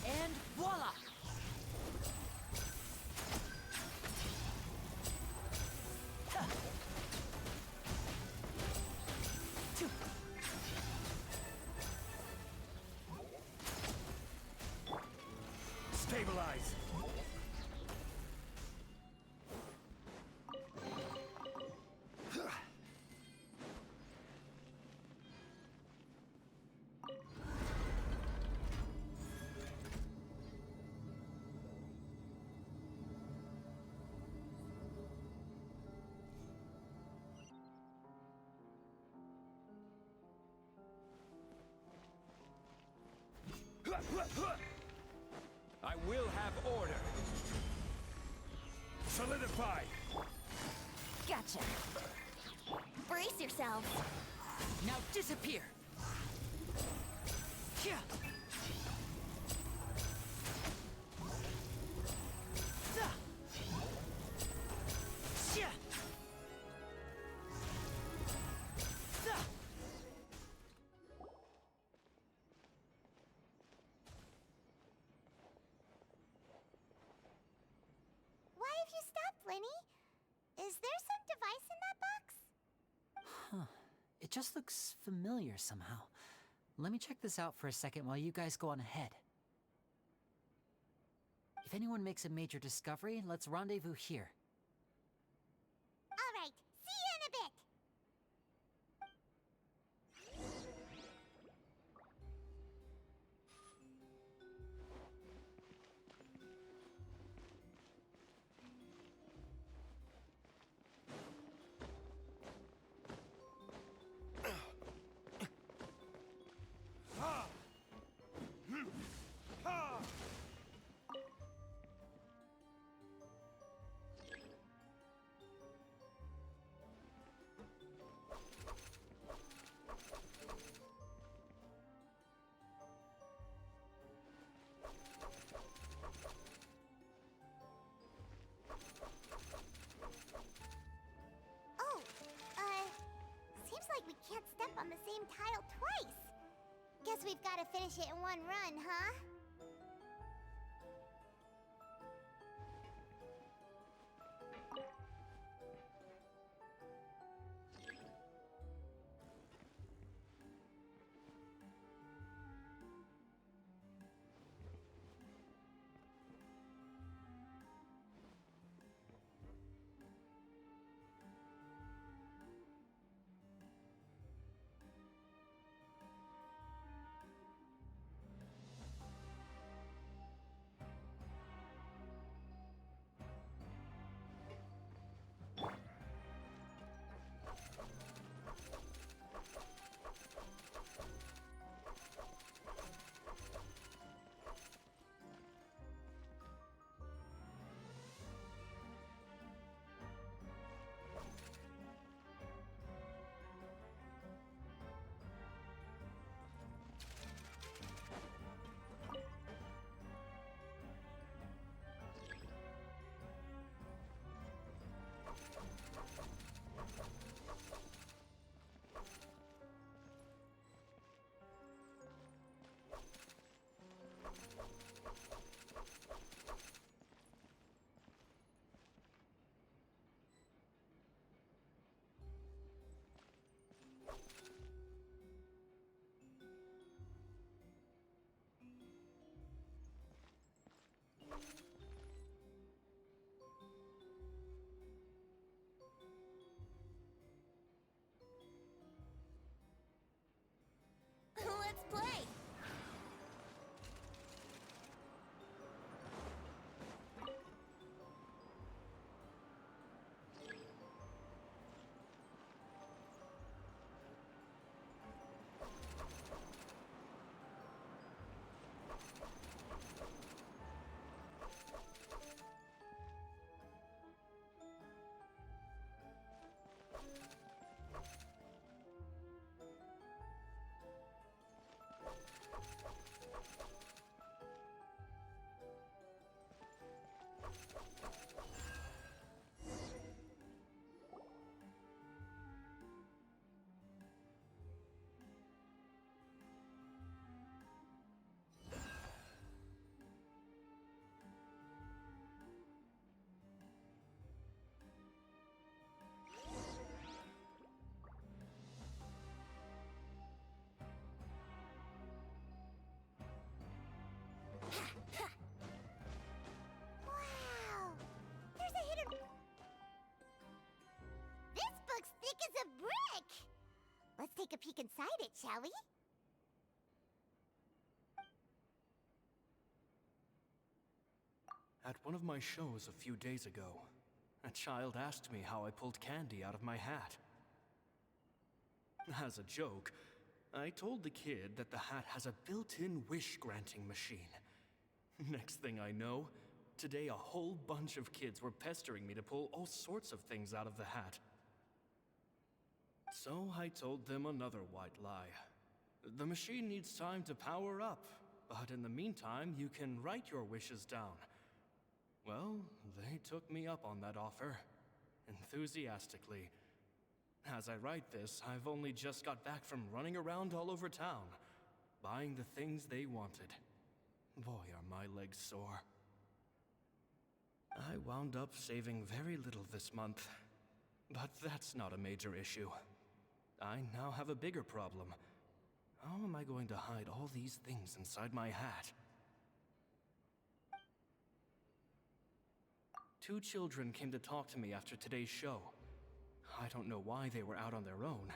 S5: And voila!
S12: Stabilize. I will have order. Solidify.
S6: Gotcha. Brace yourselves.
S5: Now disappear! Yeah.
S2: Why have you stopped, Lyney? Is there some device in that box?
S5: Huh. It just looks familiar somehow. Let me check this out for a second while you guys go on ahead. If anyone makes a major discovery, let's rendezvous here.
S2: All right, see you in a bit. Oh, seems like we can't step on the same tile twice. Guess we've got to finish it in one run, huh? Wow! There's a hidden... This book's thick as a brick! Let's take a peek inside it, shall we?
S7: At one of my shows a few days ago, a child asked me how I pulled candy out of my hat. As a joke, I told the kid that the hat has a built-in wish-granting machine. Next thing I know, today a whole bunch of kids were pestering me to pull all sorts of things out of the hat. So I told them another white lie. The machine needs time to power up, but in the meantime, you can write your wishes down. Well, they took me up on that offer, enthusiastically. As I write this, I've only just got back from running around all over town, buying the things they wanted. Boy, are my legs sore. I wound up saving very little this month, but that's not a major issue. I now have a bigger problem. How am I going to hide all these things inside my hat? 2 children came to talk to me after today's show. I don't know why they were out on their own.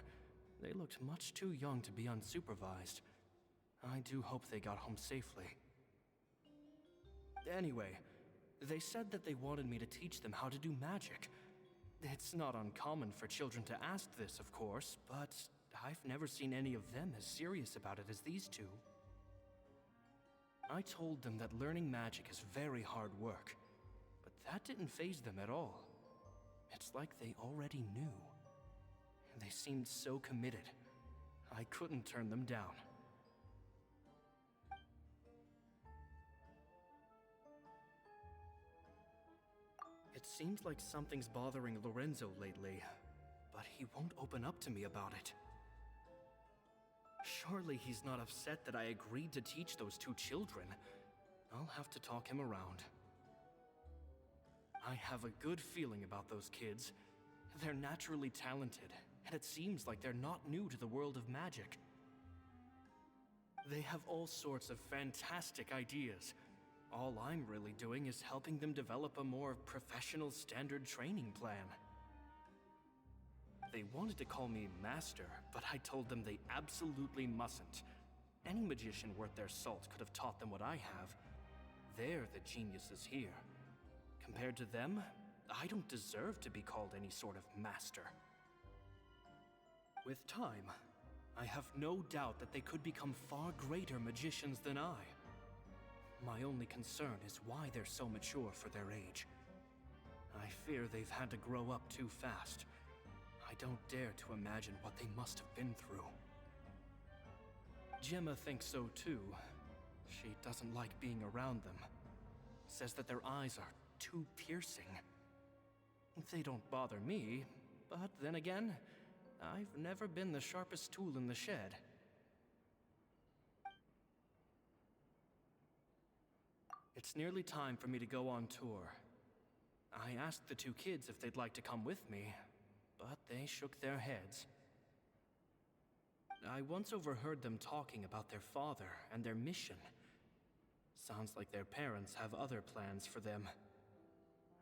S7: They looked much too young to be unsupervised. I do hope they got home safely. Anyway, they said that they wanted me to teach them how to do magic. It's not uncommon for children to ask this, of course, but I've never seen any of them as serious about it as these 2. I told them that learning magic is very hard work, but that didn't faze them at all. It's like they already knew. They seemed so committed. I couldn't turn them down. It seems like something's bothering Lorenzo lately, but he won't open up to me about it. Surely he's not upset that I agreed to teach those 2 children. I'll have to talk him around. I have a good feeling about those kids. They're naturally talented, and it seems like they're not new to the world of magic. They have all sorts of fantastic ideas. All I'm really doing is helping them develop a more professional standard training plan. They wanted to call me Master, but I told them they absolutely mustn't. Any magician worth their salt could have taught them what I have. They're the geniuses here. Compared to them, I don't deserve to be called any sort of master. With time, I have no doubt that they could become far greater magicians than I. My only concern is why they're so mature for their age. I fear they've had to grow up too fast. I don't dare to imagine what they must have been through. Gemma thinks so too. She doesn't like being around them. Says that their eyes are too piercing. They don't bother me, but then again, I've never been the sharpest tool in the shed. It's nearly time for me to go on tour. I asked the 2 kids if they'd like to come with me, but they shook their heads. I once overheard them talking about their father and their mission. Sounds like their parents have other plans for them.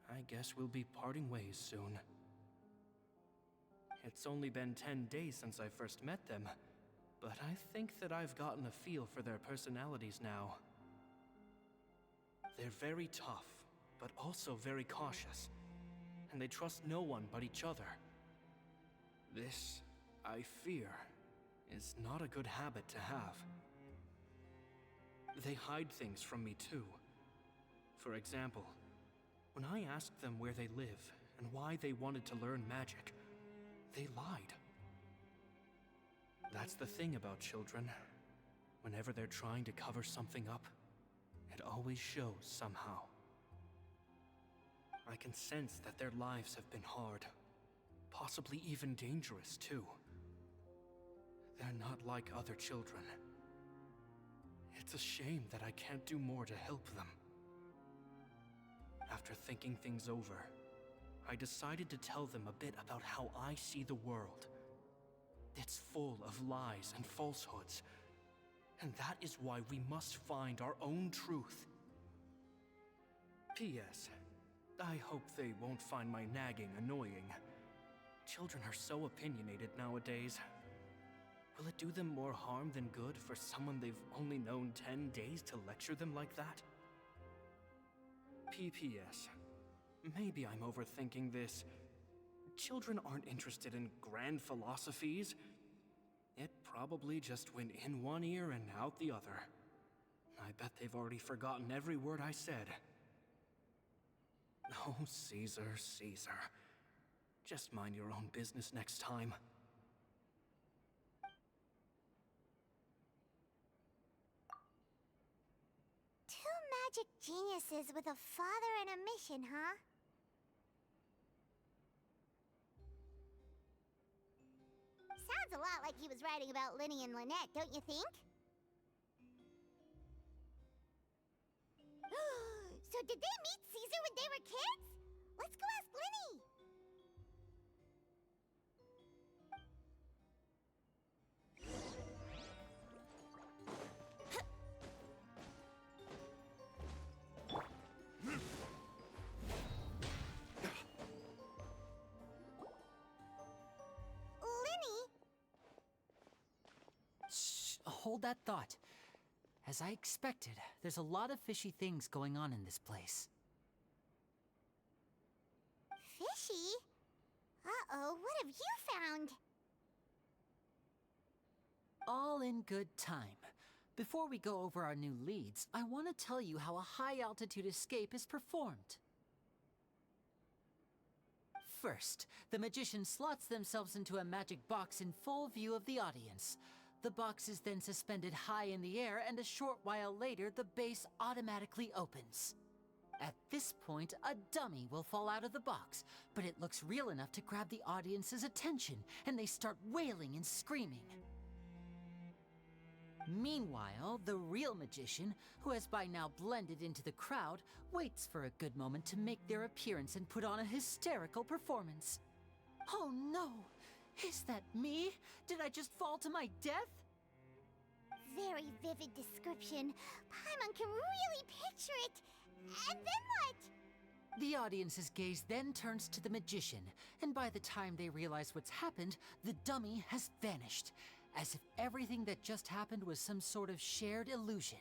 S7: I guess we'll be parting ways soon. It's only been 10 days since I first met them, but I think that I've gotten a feel for their personalities now. They're very tough, but also very cautious, and they trust no one but each other. This, I fear, is not a good habit to have. They hide things from me too. For example, when I asked them where they live and why they wanted to learn magic, they lied. That's the thing about children. Whenever they're trying to cover something up, it always shows somehow.
S13: I can sense that their lives have been hard. Possibly even dangerous, too. They're not like other children. It's a shame that I can't do more to help them. After thinking things over, I decided to tell them a bit about how I see the world. It's full of lies and falsehoods, and that is why we must find our own truth. P.S. I hope they won't find my nagging annoying. Children are so opinionated nowadays. Will it do them more harm than good for someone they've only known 10 days to lecture them like that? P.P.S. Maybe I'm overthinking this. Children aren't interested in grand philosophies. It probably just went in one ear and out the other. I bet they've already forgotten every word I said. Oh, Caesar, Caesar. Just mind your own business next time.
S2: Two magic geniuses with a father and a mission, huh? Sounds a lot like he was writing about Lyney and Lynette, don't you think? So did they meet Caesar when they were kids? Let's go ask Lyney!
S5: Hold that thought. As I expected, there's a lot of fishy things going on in this place.
S2: Fishy? Uh-oh, what have you found?
S5: All in good time. Before we go over our new leads, I want to tell you how a high-altitude escape is performed. First, the magician slots themselves into a magic box in full view of the audience. The box is then suspended high in the air, and a short while later, the base automatically opens. At this point, a dummy will fall out of the box, but it looks real enough to grab the audience's attention, and they start wailing and screaming. Meanwhile, the real magician, who has by now blended into the crowd, waits for a good moment to make their appearance and put on a hysterical performance. Oh no! Is that me? Did I just fall to my death?
S2: Very vivid description. Paimon can really picture it. And then what?
S5: The audience's gaze then turns to the magician, and by the time they realize what's happened, the dummy has vanished, as if everything that just happened was some sort of shared illusion.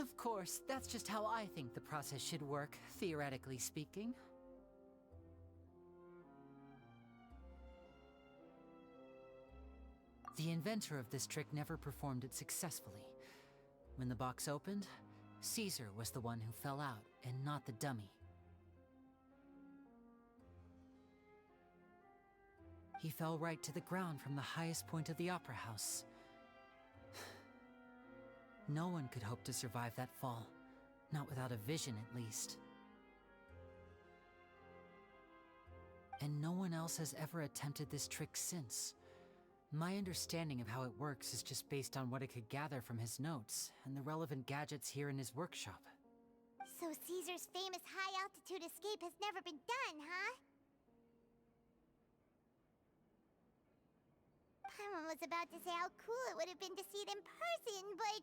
S5: Of course, that's just how I think the process should work, theoretically speaking. The inventor of this trick never performed it successfully. When the box opened, Caesar was the one who fell out, and not the dummy. He fell right to the ground from the highest point of the opera house. No one could hope to survive that fall, not without a vision at least. And no one else has ever attempted this trick since. My understanding of how it works is just based on what I could gather from his notes and the relevant gadgets here in his workshop.
S2: So Caesar's famous high-altitude escape has never been done, huh? Paimon was about to say how cool it would have been to see it in person, but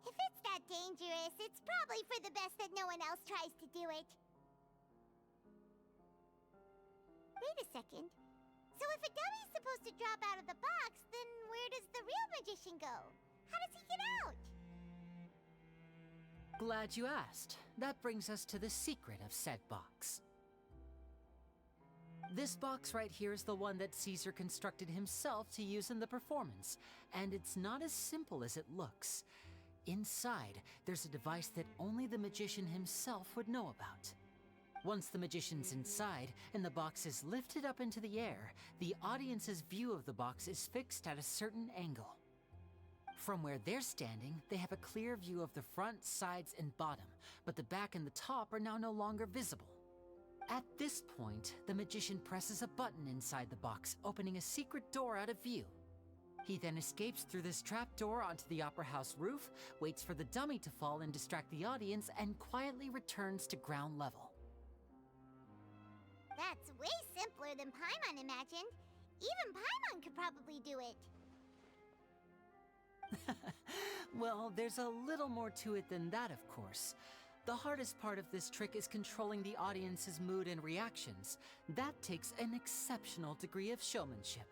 S2: if it's that dangerous, it's probably for the best that no one else tries to do it. Wait a second. So if a dummy's supposed to drop out of the box, then where does the real magician go? How does he get out?
S5: Glad you asked. That brings us to the secret of said box. This box right here is the one that Caesar constructed himself to use in the performance, and it's not as simple as it looks. Inside, there's a device that only the magician himself would know about. Once the magician's inside and the box is lifted up into the air, the audience's view of the box is fixed at a certain angle. From where they're standing, they have a clear view of the front, sides, and bottom, but the back and the top are now no longer visible. At this point, the magician presses a button inside the box, opening a secret door out of view. He then escapes through this trapdoor onto the opera house roof, waits for the dummy to fall and distract the audience, and quietly returns to ground level.
S2: That's way simpler than Paimon imagined. Even Paimon could probably do it.
S5: Well, there's a little more to it than that, of course. The hardest part of this trick is controlling the audience's mood and reactions. That takes an exceptional degree of showmanship.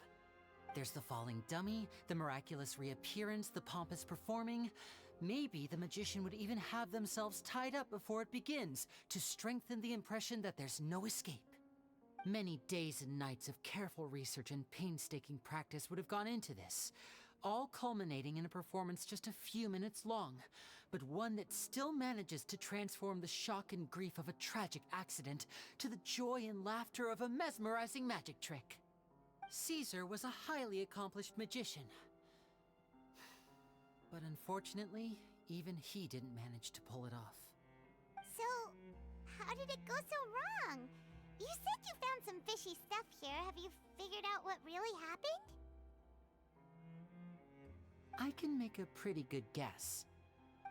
S5: There's the falling dummy, the miraculous reappearance, the pompous performing. Maybe the magician would even have themselves tied up before it begins to strengthen the impression that there's no escape. Many days and nights of careful research and painstaking practice would have gone into this, all culminating in a performance just a few minutes long, but one that still manages to transform the shock and grief of a tragic accident to the joy and laughter of a mesmerizing magic trick. Caesar was a highly accomplished magician. But unfortunately, even he didn't manage to pull it off.
S2: So, how did it go so wrong? You said you found some fishy stuff here. Have you figured out what really happened?
S5: I can make a pretty good guess.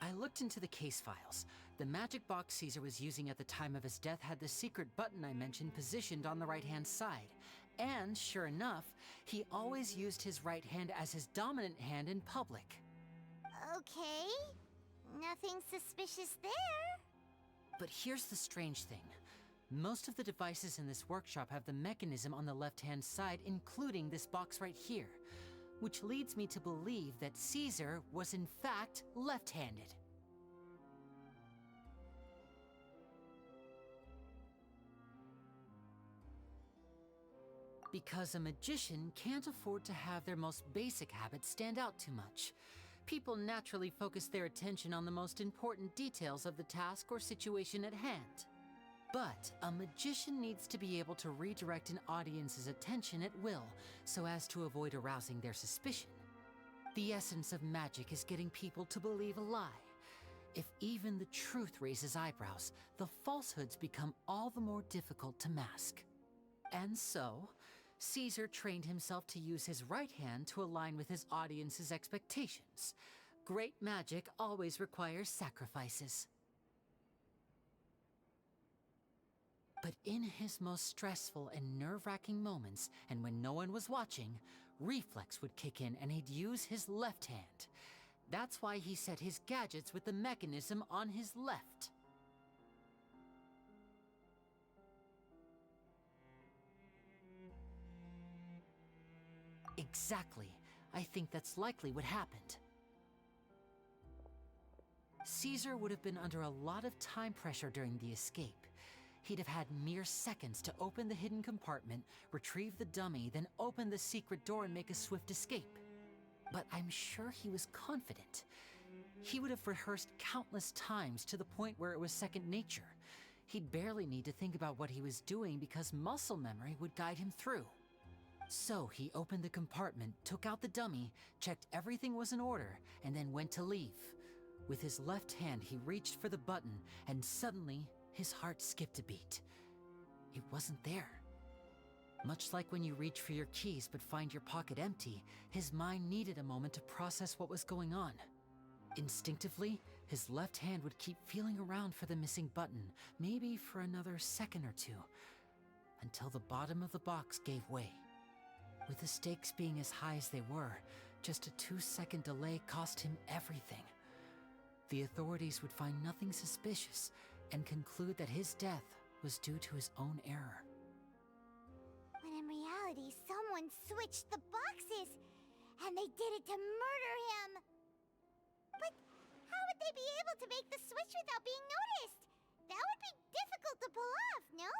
S5: I looked into the case files. The magic box Caesar was using at the time of his death had the secret button I mentioned positioned on the right-hand side. And, sure enough, he always used his right hand as his dominant hand in public.
S2: Okay. Nothing suspicious there.
S5: But here's the strange thing. Most of the devices in this workshop have the mechanism on the left-hand side, including this box right here, which leads me to believe that Caesar was in fact left-handed. Because a magician can't afford to have their most basic habits stand out too much. People naturally focus their attention on the most important details of the task or situation at hand. But a magician needs to be able to redirect an audience's attention at will, so as to avoid arousing their suspicion. The essence of magic is getting people to believe a lie. If even the truth raises eyebrows, the falsehoods become all the more difficult to mask. And so, Caesar trained himself to use his right hand to align with his audience's expectations. Great magic always requires sacrifices. But in his most stressful and nerve-wracking moments, and when no one was watching, reflex would kick in and he'd use his left hand. That's why he set his gadgets with the mechanism on his left. Exactly. I think that's likely what happened. Caesar would have been under a lot of time pressure during the escape. He'd have had mere seconds to open the hidden compartment, retrieve the dummy, then open the secret door and make a swift escape. But I'm sure he was confident. He would have rehearsed countless times to the point where it was second nature. He'd barely need to think about what he was doing because muscle memory would guide him through. So he opened the compartment, took out the dummy, checked everything was in order, and then went to leave. With his left hand, he reached for the button, and suddenly, his heart skipped a beat. It wasn't there. Much like when you reach for your keys but find your pocket empty, his mind needed a moment to process what was going on. Instinctively, his left hand would keep feeling around for the missing button, maybe for another second or two, until the bottom of the box gave way. With the stakes being as high as they were, just a 2-second delay cost him everything. The authorities would find nothing suspicious and conclude that his death was due to his own error.
S2: When in reality, someone switched the boxes, and they did it to murder him. But how would they be able to make the switch without being noticed? That would be difficult to pull off, no?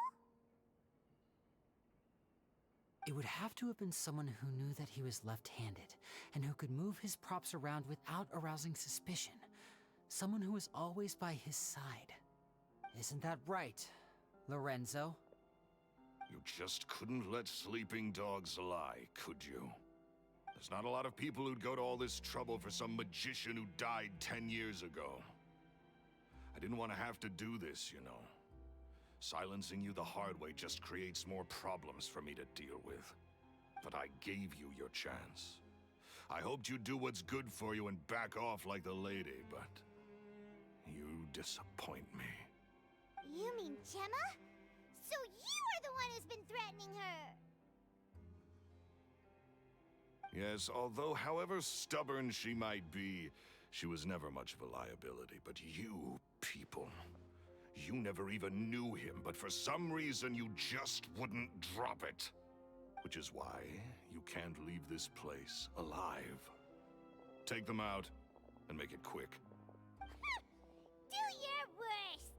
S5: It would have to have been someone who knew that he was left-handed, and who could move his props around without arousing suspicion. Someone who was always by his side. Isn't that right, Lorenzo?
S9: You just couldn't let sleeping dogs lie, could you? The There's not a lot of people who'd go to all this trouble for some magician who died 10 years ago. I didn't want to have to do this, you know. Silencing you the hard way just creates more problems for me to deal with. But I gave you your chance. I hoped you'd do what's good for you and back off like the lady, but you disappoint me.
S2: You mean Gemma? So you are the one who's been threatening her!
S9: Yes, although however stubborn she might be, she was never much of a liability. But you people, you never even knew him, but for some reason you just wouldn't drop it. Which is why you can't leave this place alive. Take them out, and make it quick.
S2: Do your worst!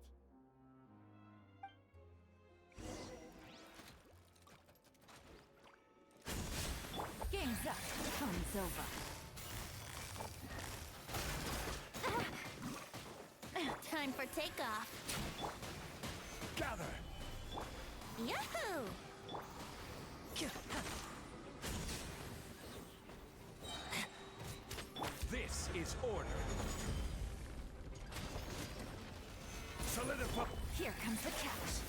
S1: Game's up. Fun's over.
S6: Time for takeoff.
S12: Gather!
S6: Yahoo!
S12: This is order. Solidify.
S1: Here comes the catch.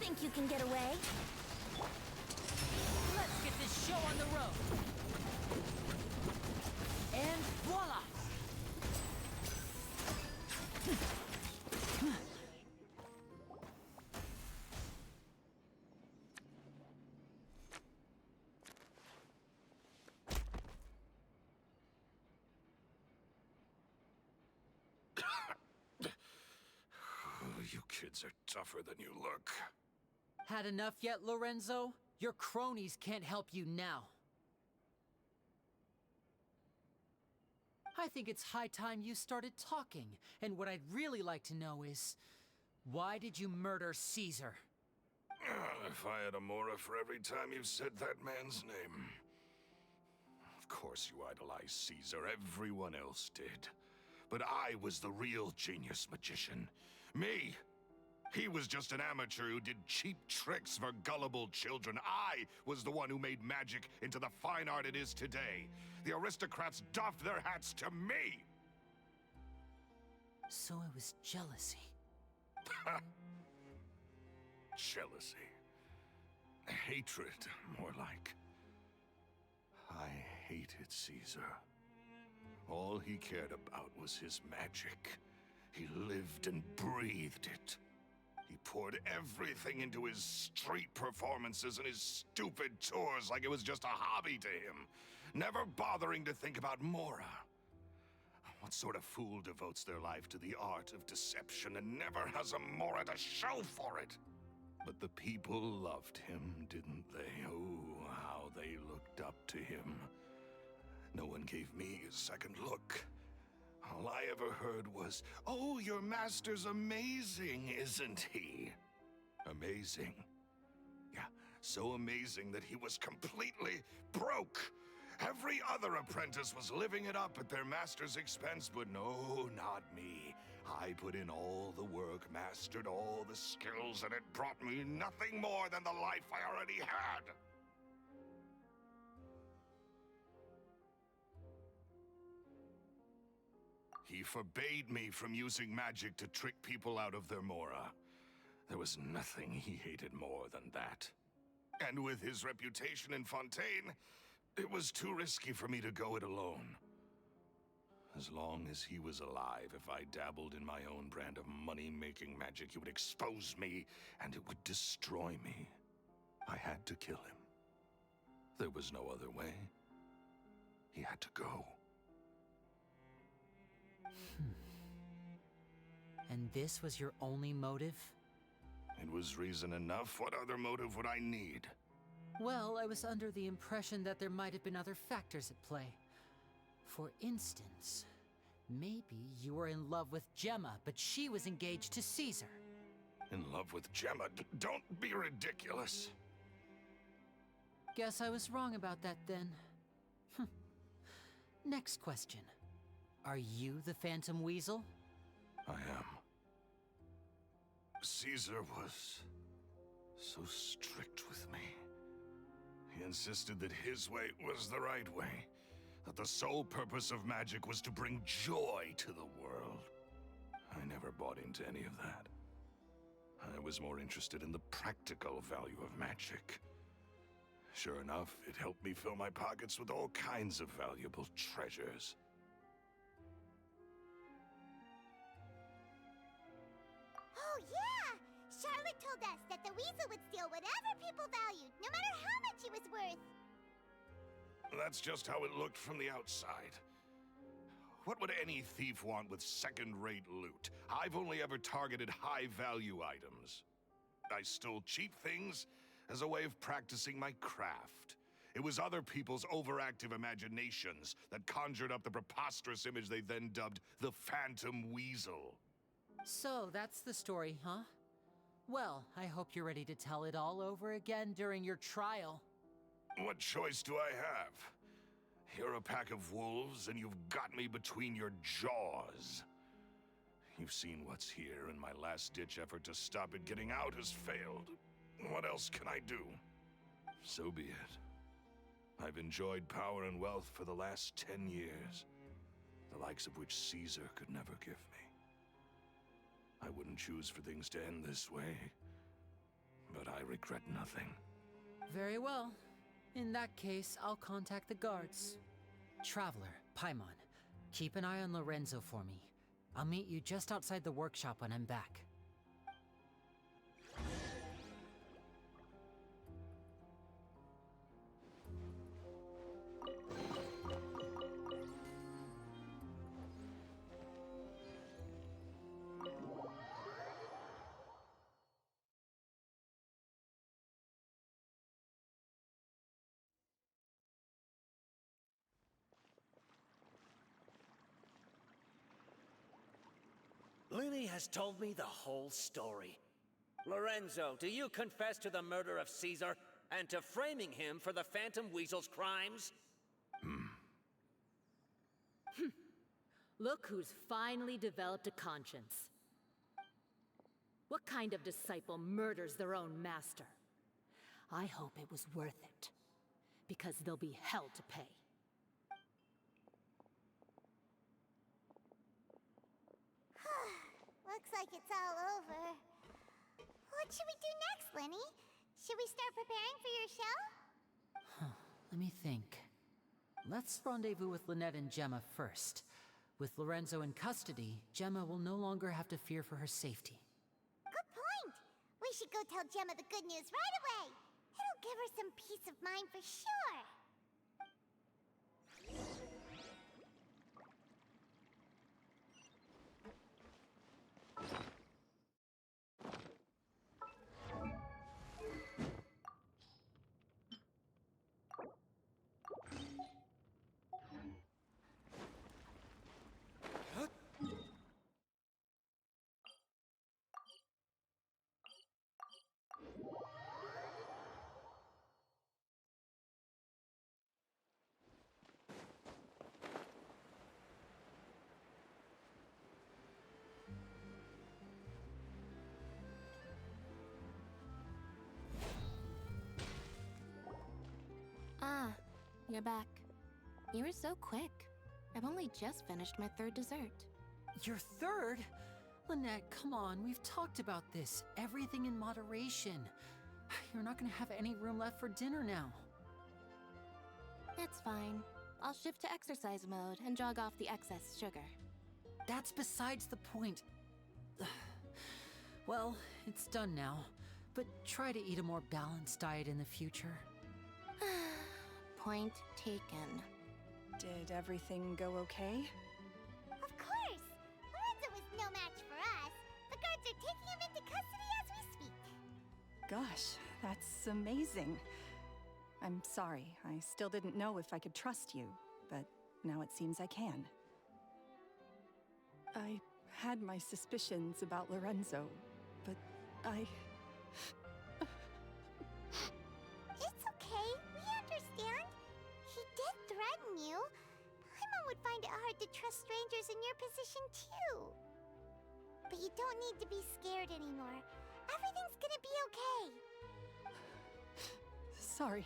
S6: Think you can get away?
S5: Let's get this show on the road. And voila!
S9: You kids are tougher than you look.
S5: Had enough yet, Lorenzo? Your cronies can't help you now. I think it's high time you started talking, and what I'd really like to know is, why did you murder Caesar?
S9: If I had a Mora for every time you said that man's name. Of course you idolized Caesar, everyone else did. But I was the real genius magician. Me! He was just an amateur who did cheap tricks for gullible children. I was the one who made magic into the fine art it is today. The aristocrats doffed their hats to me!
S5: So it was jealousy.
S9: Jealousy. Hatred, more like. I hated Caesar. All he cared about was his magic. He lived and breathed it. He poured everything into his street performances and his stupid tours like it was just a hobby to him, never bothering to think about Mora. What sort of fool devotes their life to the art of deception and never has a Mora to show for it? But the people loved him, didn't they? Oh, how they looked up to him. No one gave me a second look. All I ever heard was, "Oh, your master's amazing, isn't he?" Amazing. Yeah, so amazing that he was completely broke. Every other apprentice was living it up at their master's expense, but no, not me. I put in all the work, mastered all the skills, and it brought me nothing more than the life I already had. He forbade me from using magic to trick people out of their Mora. There was nothing he hated more than that. And with his reputation in Fontaine, it was too risky for me to go it alone. As long as he was alive, if I dabbled in my own brand of money-making magic, he would expose me, and it would destroy me. I had to kill him. There was no other way. He had to go.
S5: And this was your only motive?
S9: It was reason enough. What other motive would I need?
S5: Well, I was under the impression that there might have been other factors at play. For instance, maybe you were in love with Gemma, but she was engaged to Caesar.
S9: In love with Gemma? Don't be ridiculous.
S5: Guess I was wrong about that then. Next question. Are you the Phantom Weasel?
S9: I am. Caesar was so strict with me. He insisted that his way was the right way. That the sole purpose of magic was to bring joy to the world. I never bought into any of that. I was more interested in the practical value of magic. Sure enough, it helped me fill my pockets with all kinds of valuable treasures.
S2: Oh, yeah! Charlotte told us that the weasel would steal whatever people valued, no matter how much it was worth.
S9: That's just how it looked from the outside. What would any thief want with second-rate loot? I've only ever targeted high-value items. I stole cheap things as a way of practicing my craft. It was other people's overactive imaginations that conjured up the preposterous image they then dubbed the Phantom Weasel.
S5: So that's the story, huh? Well, I hope you're ready to tell it all over again during your trial.
S9: What choice do I have? You're a pack of wolves, and you've got me between your jaws. You've seen what's here, and my last-ditch effort to stop it getting out has failed. What else can I do? So be it. I've enjoyed power and wealth for the last 10 years, the likes of which Caesar could never give me. I wouldn't choose for things to end this way, but I regret nothing.
S5: Very well. In that case, I'll contact the guards. Traveler, Paimon, keep an eye on Lorenzo for me. I'll meet you just outside the workshop when I'm back.
S12: Lyney has told me the whole story. Lorenzo, do you confess to the murder of Caesar and to framing him for the Phantom Weasel's crimes?
S1: Look who's finally developed a conscience. What kind of disciple murders their own master? I hope it was worth it, because they'll be hell to pay.
S2: Looks like it's all over. What should we do next, Lyney? Should we start preparing for your show?
S5: Let me think. Let's rendezvous with Lynette and Gemma first. With Lorenzo in custody, Gemma will no longer have to fear for her safety.
S2: Good point! We should go tell Gemma the good news right away. It'll give her some peace of mind for sure.
S6: Ah, you're back. You were so quick. I've only just finished my third dessert.
S5: Your third? Lynette, come on, we've talked about this. Everything in moderation. You're not gonna have any room left for dinner now.
S6: It's fine. I'll shift to exercise mode and jog off the excess sugar.
S5: That's besides the point. Well, it's done now, but try to eat a more balanced diet in the future.
S6: Point taken.
S8: Did everything go okay?
S2: Of course! Lorenzo was no match for us. The guards are taking him into custody as we speak.
S8: Gosh, that's amazing. I'm sorry, I still didn't know if I could trust you, but now it seems I can. I had my suspicions about Lorenzo, but I...
S2: It's okay. We understand. He did threaten you. Paimon would find it hard to trust strangers in your position, too. But you don't need to be scared anymore. Everything's gonna be okay.
S8: Sorry.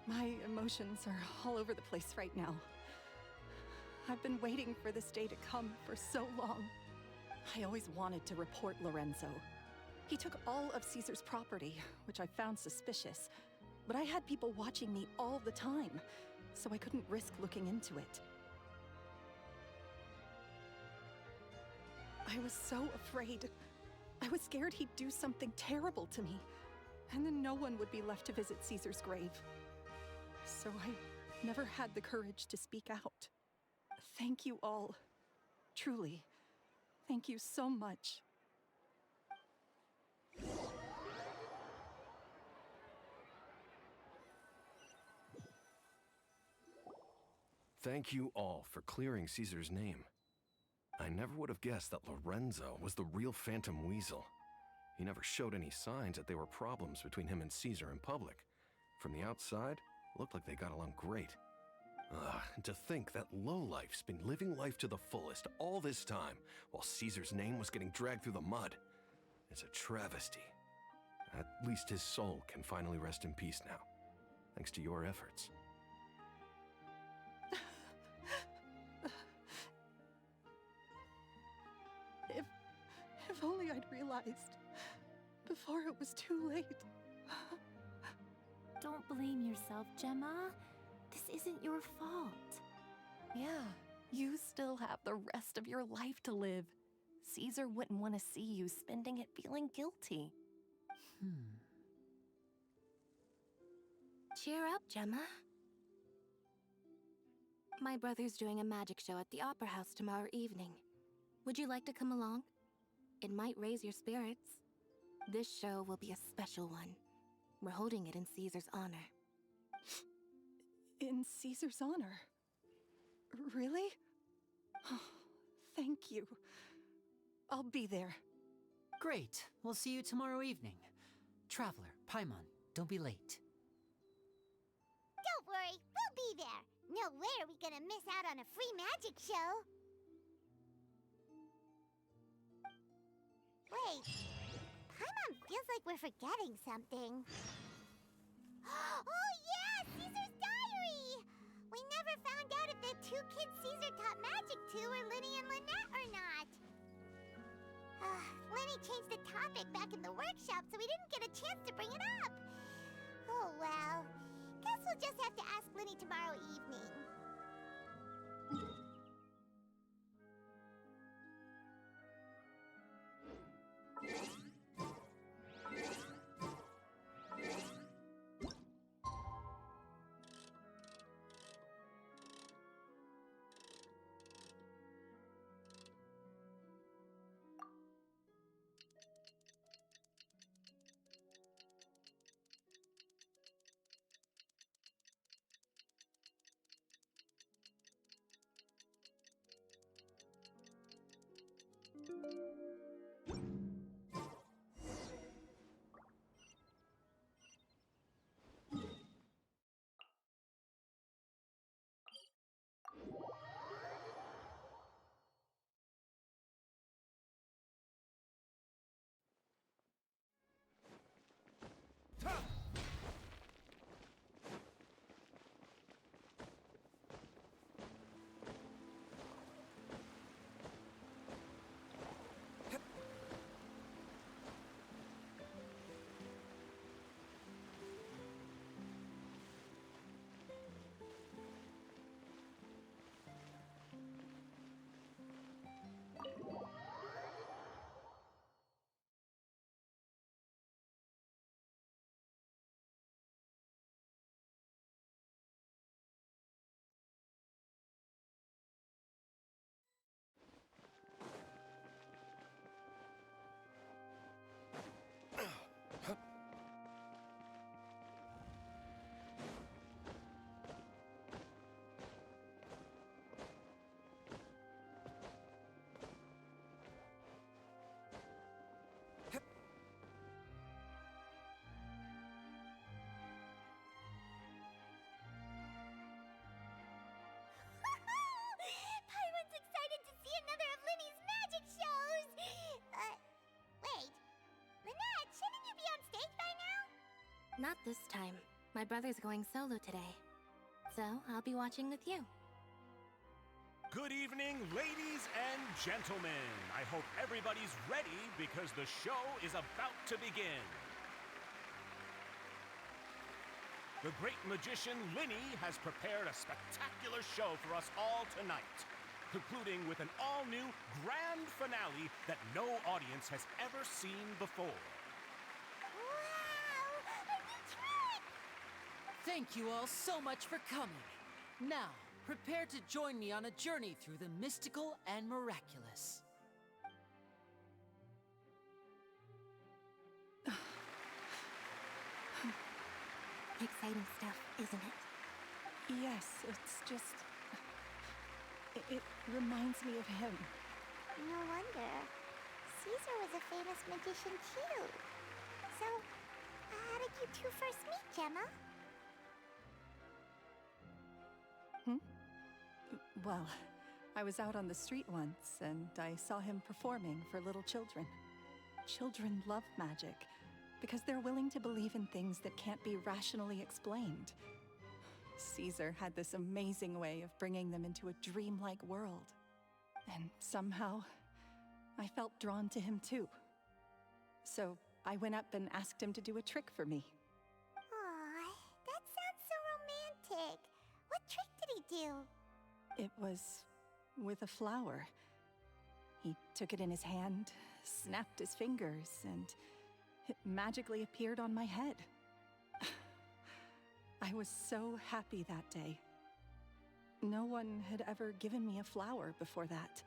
S8: My emotions are all over the place right now. I've been waiting for this day to come for so long. I always wanted to report Lorenzo. He took all of Caesar's property, which I found suspicious, but I had people watching me all the time, so I couldn't risk looking into it. I was so afraid. I was scared he'd do something terrible to me, and then no one would be left to visit Caesar's grave. So I never had the courage to speak out. Thank you all. Truly, thank you so much.
S4: Thank you all for clearing Caesar's name. I never would have guessed that Lorenzo was the real Phantom Weasel. He never showed any signs that there were problems between him and Caesar in public. From the outside, it looked like they got along great. And to think that lowlife's been living life to the fullest all this time, while Caesar's name was getting dragged through the mud. It's a travesty. At least his soul can finally rest in peace now, thanks to your efforts.
S8: If only I'd realized before it was too late.
S1: Don't blame yourself, Gemma. This isn't your fault.
S6: Yeah, you still have the rest of your life to live. Caesar wouldn't want to see you spending it feeling guilty. Cheer up, Gemma. My brother's doing a magic show at the Opera House tomorrow evening. Would you like to come along? It might raise your spirits. This show will be a special one. We're holding it in Caesar's honor.
S8: In Caesar's honor? Really? Oh, thank you. I'll be there.
S5: Great. We'll see you tomorrow evening. Traveler, Paimon, don't be late.
S2: Don't worry, we'll be there. No way are we gonna miss out on a free magic show. Wait, Paimon feels like we're forgetting something. Oh yeah, Caesar's diary! We never found out if the two kids Caesar taught magic to were Lyney and Lynette or not. Lyney changed the topic back in the workshop, so we didn't get a chance to bring it up. Oh well, guess we'll just have to ask Lyney tomorrow evening. Paimon's excited to see another of Lyney's magic shows! Wait. Lynette, shouldn't you be on stage by now?
S6: Not this time. My brother's going solo today, so I'll be watching with you.
S14: Good evening, ladies and gentlemen. I hope everybody's ready because the show is about to begin. The great magician Lyney has prepared a spectacular show for us all tonight, concluding with an all-new grand finale that no audience has ever seen before.
S2: Wow! A new trick!
S5: Thank you all so much for coming. Now, prepare to join me on a journey through the mystical and miraculous.
S6: Exciting stuff, isn't it?
S8: Yes, it's just... It reminds me of him.
S2: No wonder. Caesar was a famous magician too. So, how did you two first meet, Gemma?
S8: Well, I was out on the street once, and I saw him performing for little children. Children love magic, because they're willing to believe in things that can't be rationally explained. Caesar had this amazing way of bringing them into a dreamlike world. And somehow, I felt drawn to him too. So I went up and asked him to do a trick for me.
S2: Aw, that sounds so romantic. What trick did he do?
S8: It was with a flower. He took it in his hand, snapped his fingers, and it magically appeared on my head. I was so happy that day. No one had ever given me a flower before that.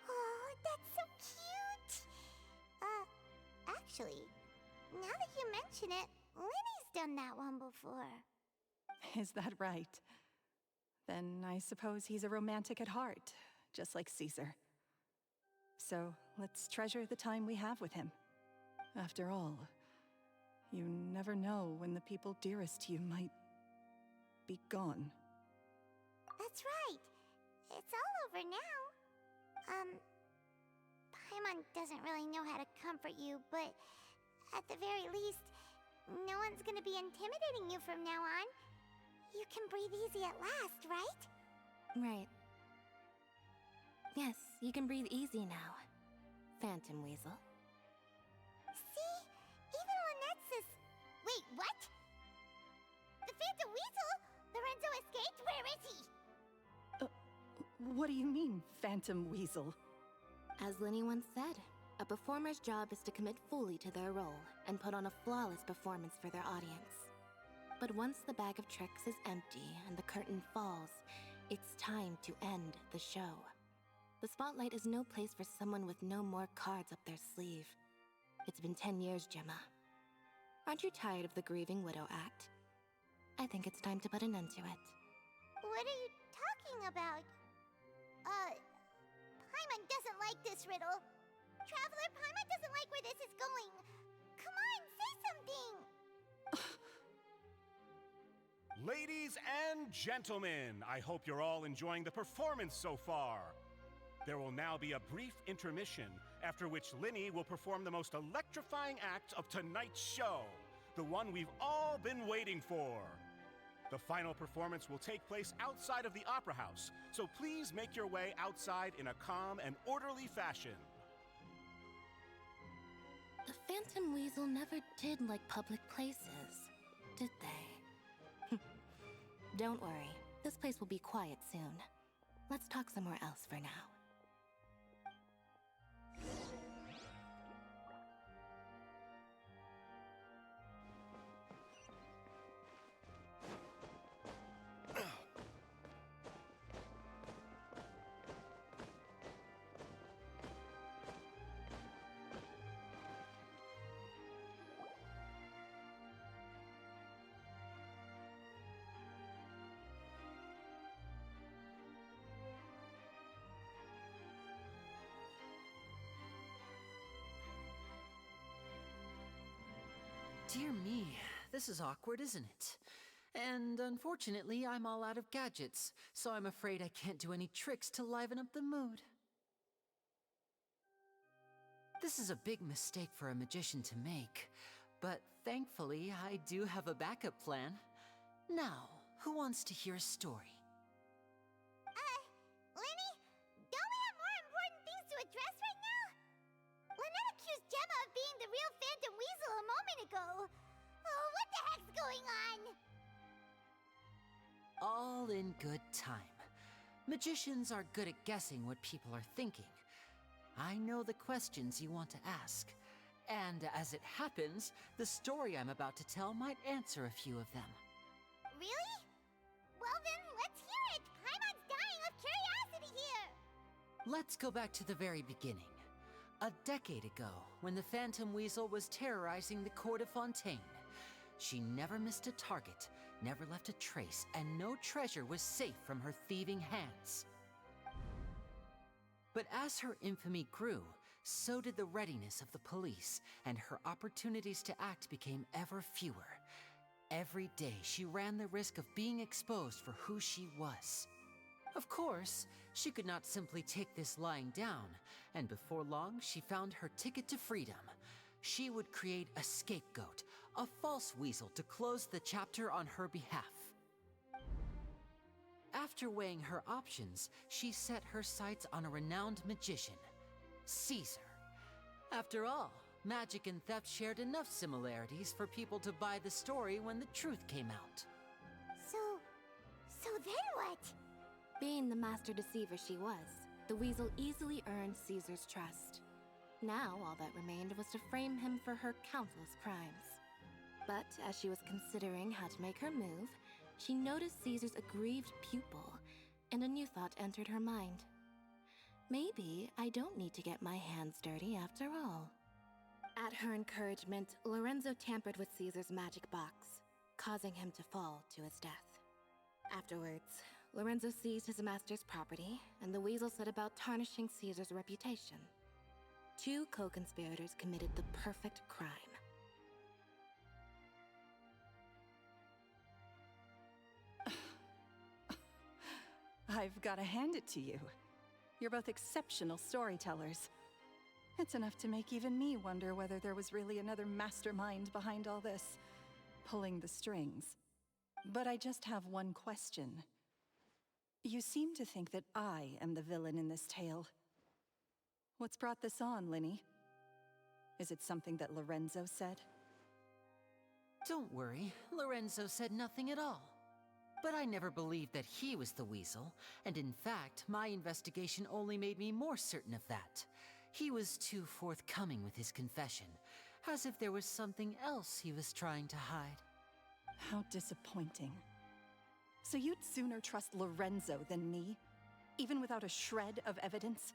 S2: Oh, that's so cute! Actually, now that you mention it, Lyney's done that one before.
S8: Is that right? Then I suppose he's a romantic at heart, just like Caesar. So let's treasure the time we have with him. After all, you never know when the people dearest to you might be gone.
S2: That's right. It's all over now. Paimon doesn't really know how to comfort you, but at the very least, no one's gonna be intimidating you from now on. You can breathe easy at last, right?
S6: Right. Yes, you can breathe easy now, Phantom Weasel.
S2: See? Even Lynette says... Wait, what? The Phantom Weasel? Lorenzo escaped? Where is he?
S8: What do you mean, Phantom Weasel?
S6: As Lyney once said, a performer's job is to commit fully to their role and put on a flawless performance for their audience. But once the bag of tricks is empty and the curtain falls, it's time to end the show. The spotlight is no place for someone with no more cards up their sleeve. It's been 10 years, Gemma. Aren't you tired of the grieving widow act? I think it's time to put an end to it.
S2: What are you talking about? Paimon doesn't like this riddle. Traveler, Paimon doesn't like where this is going. Come on, say something!
S14: Ladies and gentlemen, I hope you're all enjoying the performance so far. There will now be a brief intermission, after which Lyney will perform the most electrifying act of tonight's show, the one we've all been waiting for. The final performance will take place outside of the Opera House, so please make your way outside in a calm and orderly fashion.
S6: The Phantom Weasel never did like public places, did they? Don't worry, this place will be quiet soon. Let's talk somewhere else for now.
S5: Dear me, this is awkward, isn't it? And unfortunately, I'm all out of gadgets, so I'm afraid I can't do any tricks to liven up the mood. This is a big mistake for a magician to make, But thankfully, I do have a backup plan. Now, who wants to hear a story?
S2: Lyney, don't we have more important things to address right now? Lynette accused Gemma of being the real Phantom Weasel a moment ago. Oh, what the heck's going on?
S5: All in good time. Magicians are good at guessing what people are thinking. I know the questions you want to ask. And as it happens, the story I'm about to tell might answer a few of them.
S2: Really? Well then, let's hear it! Paimon's dying of curiosity here!
S5: Let's go back to the very beginning. A decade ago, when the Phantom Weasel was terrorizing the court of Fontaine. She never missed a target, never left a trace, and no treasure was safe from her thieving hands. But as her infamy grew, so did the readiness of the police, and her opportunities to act became ever fewer. Every day, she ran the risk of being exposed for who she was. Of course, she could not simply take this lying down, and before long, she found her ticket to freedom. She would create a scapegoat, a false weasel to close the chapter on her behalf. After weighing her options, she set her sights on a renowned magician, Caesar. After all, magic and theft shared enough similarities for people to buy the story when the truth came out.
S2: So then what?
S6: Being the master deceiver she was, the weasel easily earned Caesar's trust. Now, all that remained was to frame him for her countless crimes. But as she was considering how to make her move, she noticed Caesar's aggrieved pupil, and a new thought entered her mind. Maybe I don't need to get my hands dirty after all. At her encouragement, Lorenzo tampered with Caesar's magic box, causing him to fall to his death. Afterwards, Lorenzo seized his master's property, and the weasel set about tarnishing Caesar's reputation. Two co-conspirators committed the perfect crime.
S8: I've got to hand it to you. You're both exceptional storytellers. It's enough to make even me wonder whether there was really another mastermind behind all this, pulling the strings. But I just have one question. You seem to think that I am the villain in this tale. What's brought this on, Lyney? Is it something that Lorenzo said?
S5: Don't worry, Lorenzo said nothing at all. But I never believed that he was the weasel, and in fact, my investigation only made me more certain of that. He was too forthcoming with his confession, as if there was something else he was trying to hide.
S8: How disappointing. So you'd sooner trust Lorenzo than me, even without a shred of evidence?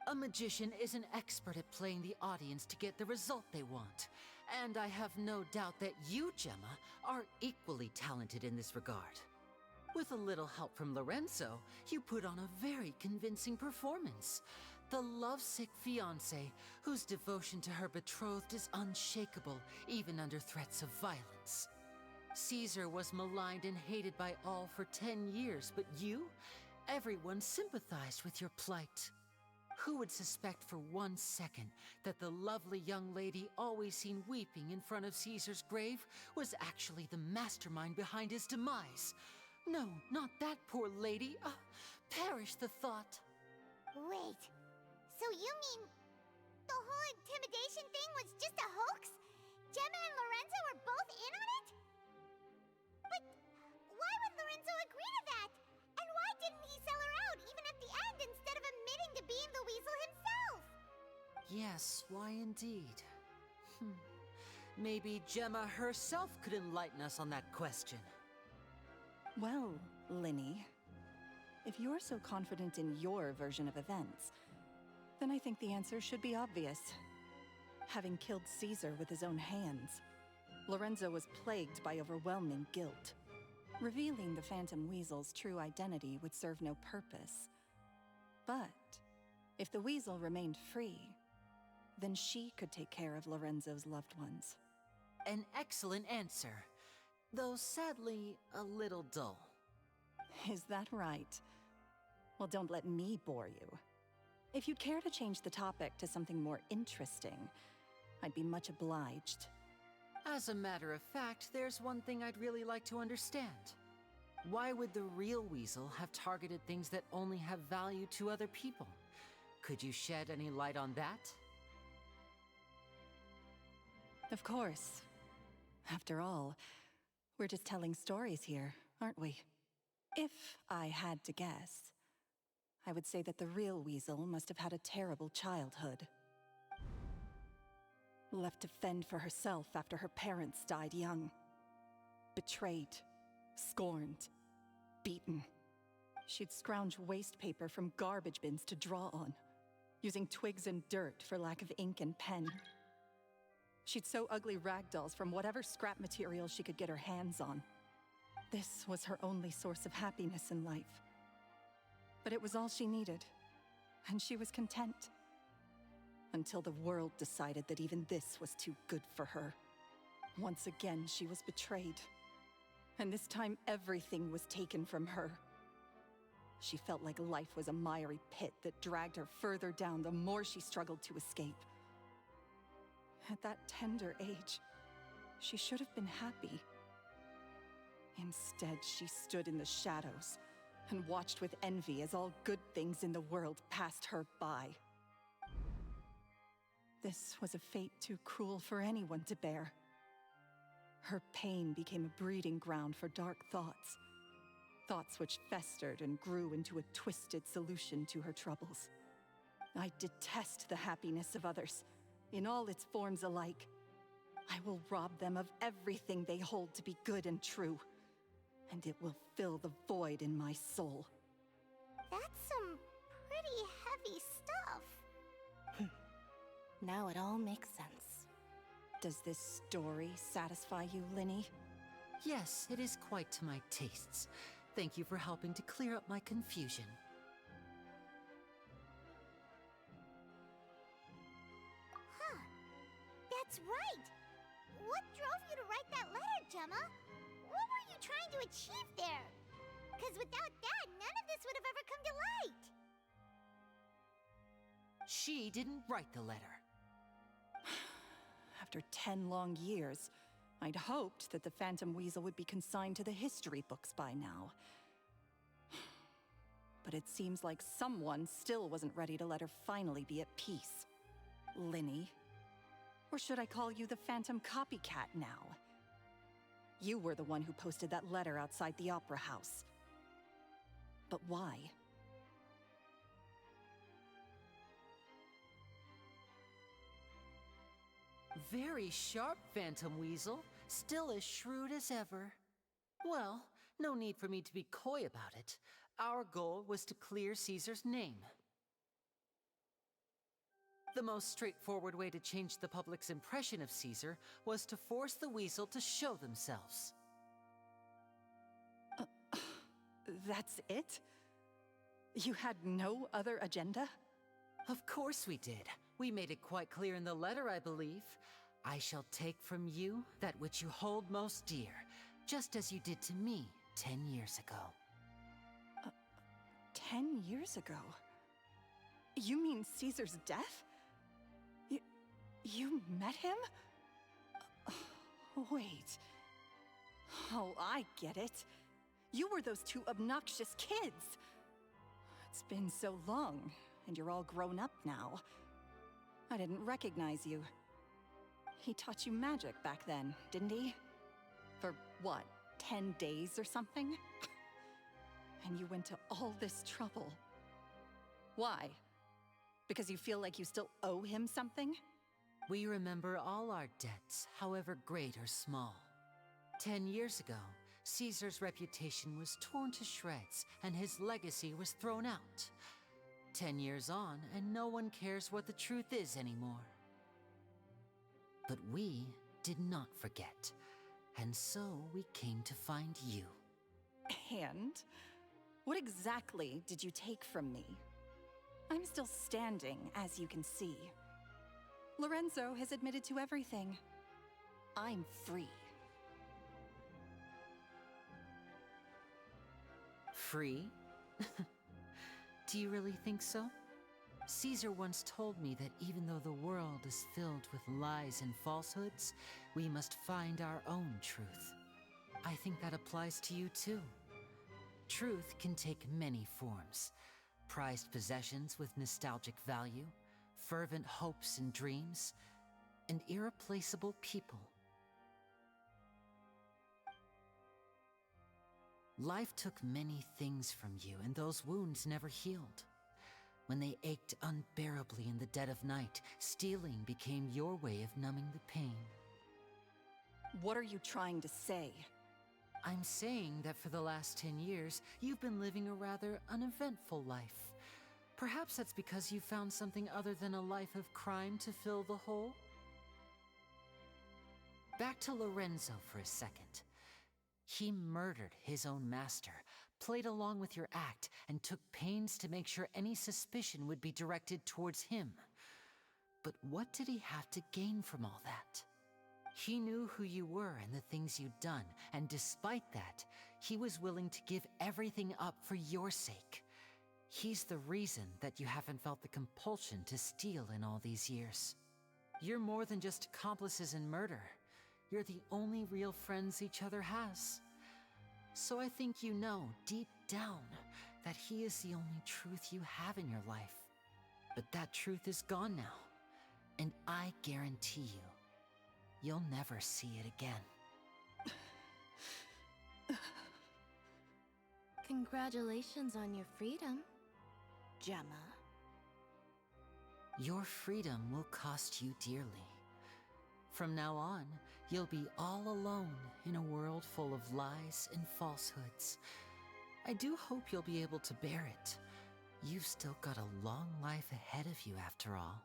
S5: A magician is an expert at playing the audience to get the result they want. And I have no doubt that you, Gemma, are equally talented in this regard. With a little help from Lorenzo, you put on a very convincing performance. The lovesick fiancé, whose devotion to her betrothed is unshakable, even under threats of violence. Caesar was maligned and hated by all for 10 years, but you? Everyone sympathized with your plight. Who would suspect for 1 second that the lovely young lady always seen weeping in front of Caesar's grave was actually the mastermind behind his demise? No, not that poor lady. Perish the thought.
S2: Wait, so you mean the whole intimidation thing was just a hoax? Gemma and Lorenzo were both in on it? But why would Lorenzo agree to that? And why didn't he sell her out even at the end instead of admitting to being the weasel himself?
S5: Yes, why indeed? Maybe Gemma herself could enlighten us on that question.
S8: Well, Lyney, if you're so confident in your version of events, then I think the answer should be obvious. Having killed Caesar with his own hands, Lorenzo was plagued by overwhelming guilt. Revealing the Phantom Weasel's true identity would serve no purpose. But if the Weasel remained free, then she could take care of Lorenzo's loved ones.
S5: An excellent answer, though sadly a little dull.
S8: Is that right? Well, don't let me bore you. If you'd care to change the topic to something more interesting, I'd be much obliged.
S5: As a matter of fact, there's one thing I'd really like to understand. Why would the real weasel have targeted things that only have value to other people? Could you shed any light on that?
S8: Of course. After all, we're just telling stories here, aren't we? If I had to guess, I would say that the real weasel must have had a terrible childhood. Left to fend for herself after her parents died young. Betrayed, scorned, beaten. She'd scrounge waste paper from garbage bins to draw on, using twigs and dirt for lack of ink and pen. She'd sew ugly rag dolls from whatever scrap material she could get her hands on. This was her only source of happiness in life. But it was all she needed, and she was content. Until the world decided that even this was too good for her. Once again, she was betrayed. And this time, everything was taken from her. She felt like life was a miry pit that dragged her further down the more she struggled to escape. At that tender age, she should have been happy. Instead, she stood in the shadows and watched with envy as all good things in the world passed her by. This was a fate too cruel for anyone to bear. Her pain became a breeding ground for dark thoughts. Thoughts which festered and grew into a twisted solution to her troubles. I detest the happiness of others, in all its forms alike. I will rob them of everything they hold to be good and true, and it will fill the void in my soul.
S2: That's some pretty heavy stuff.
S6: Now it all makes sense.
S8: Does this story satisfy you, Lyney?
S5: Yes, it is quite to my tastes. Thank you for helping to clear up my confusion.
S2: Huh. That's right! What drove you to write that letter, Gemma? What were you trying to achieve there? Because without that, none of this would have ever come to light!
S5: She didn't write the letter.
S8: After 10 long years, I'd hoped that the Phantom Weasel would be consigned to the history books by now. But it seems like someone still wasn't ready to let her finally be at peace. Lyney. Or should I call you the Phantom Copycat now? You were the one who posted that letter outside the Opera House. But why?
S5: Very sharp, Phantom Weasel. Still as shrewd as ever. Well, no need for me to be coy about it. Our goal was to clear Caesar's name. The most straightforward way to change the public's impression of Caesar was to force the Weasel to show themselves.
S8: That's it? You had no other agenda?
S5: Of course we did. We made it quite clear in the letter, I believe. I shall take from you that which you hold most dear, just as you did to me 10 years ago.
S8: 10 years ago? You mean Caesar's death? You met him? Wait. Oh, I get it. You were those two obnoxious kids. It's been so long, and you're all grown up now. I didn't recognize you. He taught you magic back then, didn't he? For what, 10 days or something? And you went to all this trouble. Why? Because you feel like you still owe him something?
S5: We remember all our debts, however great or small. 10 years ago, Caesar's reputation was torn to shreds, and his legacy was thrown out. 10 years on, and no one cares what the truth is anymore. But we did not forget, and so we came to find you.
S8: And? What exactly did you take from me? I'm still standing, as you can see. Lorenzo has admitted to everything. I'm free.
S5: Free? Do you really think so? Caesar once told me that even though the world is filled with lies and falsehoods, we must find our own truth. I think that applies to you too. Truth can take many forms. Prized possessions with nostalgic value, fervent hopes and dreams, and irreplaceable people. Life took many things from you, and those wounds never healed. When they ached unbearably in the dead of night, stealing became your way of numbing the pain.
S8: What are you trying to say?
S5: I'm saying that for the last 10 years, you've been living a rather uneventful life. Perhaps that's because you found something other than a life of crime to fill the hole? Back to Lorenzo for a second. He murdered his own master, played along with your act, and took pains to make sure any suspicion would be directed towards him. But what did he have to gain from all that? He knew who you were and the things you'd done, and despite that, he was willing to give everything up for your sake. He's the reason that you haven't felt the compulsion to steal in all these years. You're more than just accomplices in murder. You're the only real friends each other has. So I think you know, deep down, that he is the only truth you have in your life. But that truth is gone now, and I guarantee you, you'll never see it again.
S6: Congratulations on your freedom, Gemma.
S5: Your freedom will cost you dearly. From now on, you'll be all alone in a world full of lies and falsehoods. I do hope you'll be able to bear it. You've still got a long life ahead of you after all.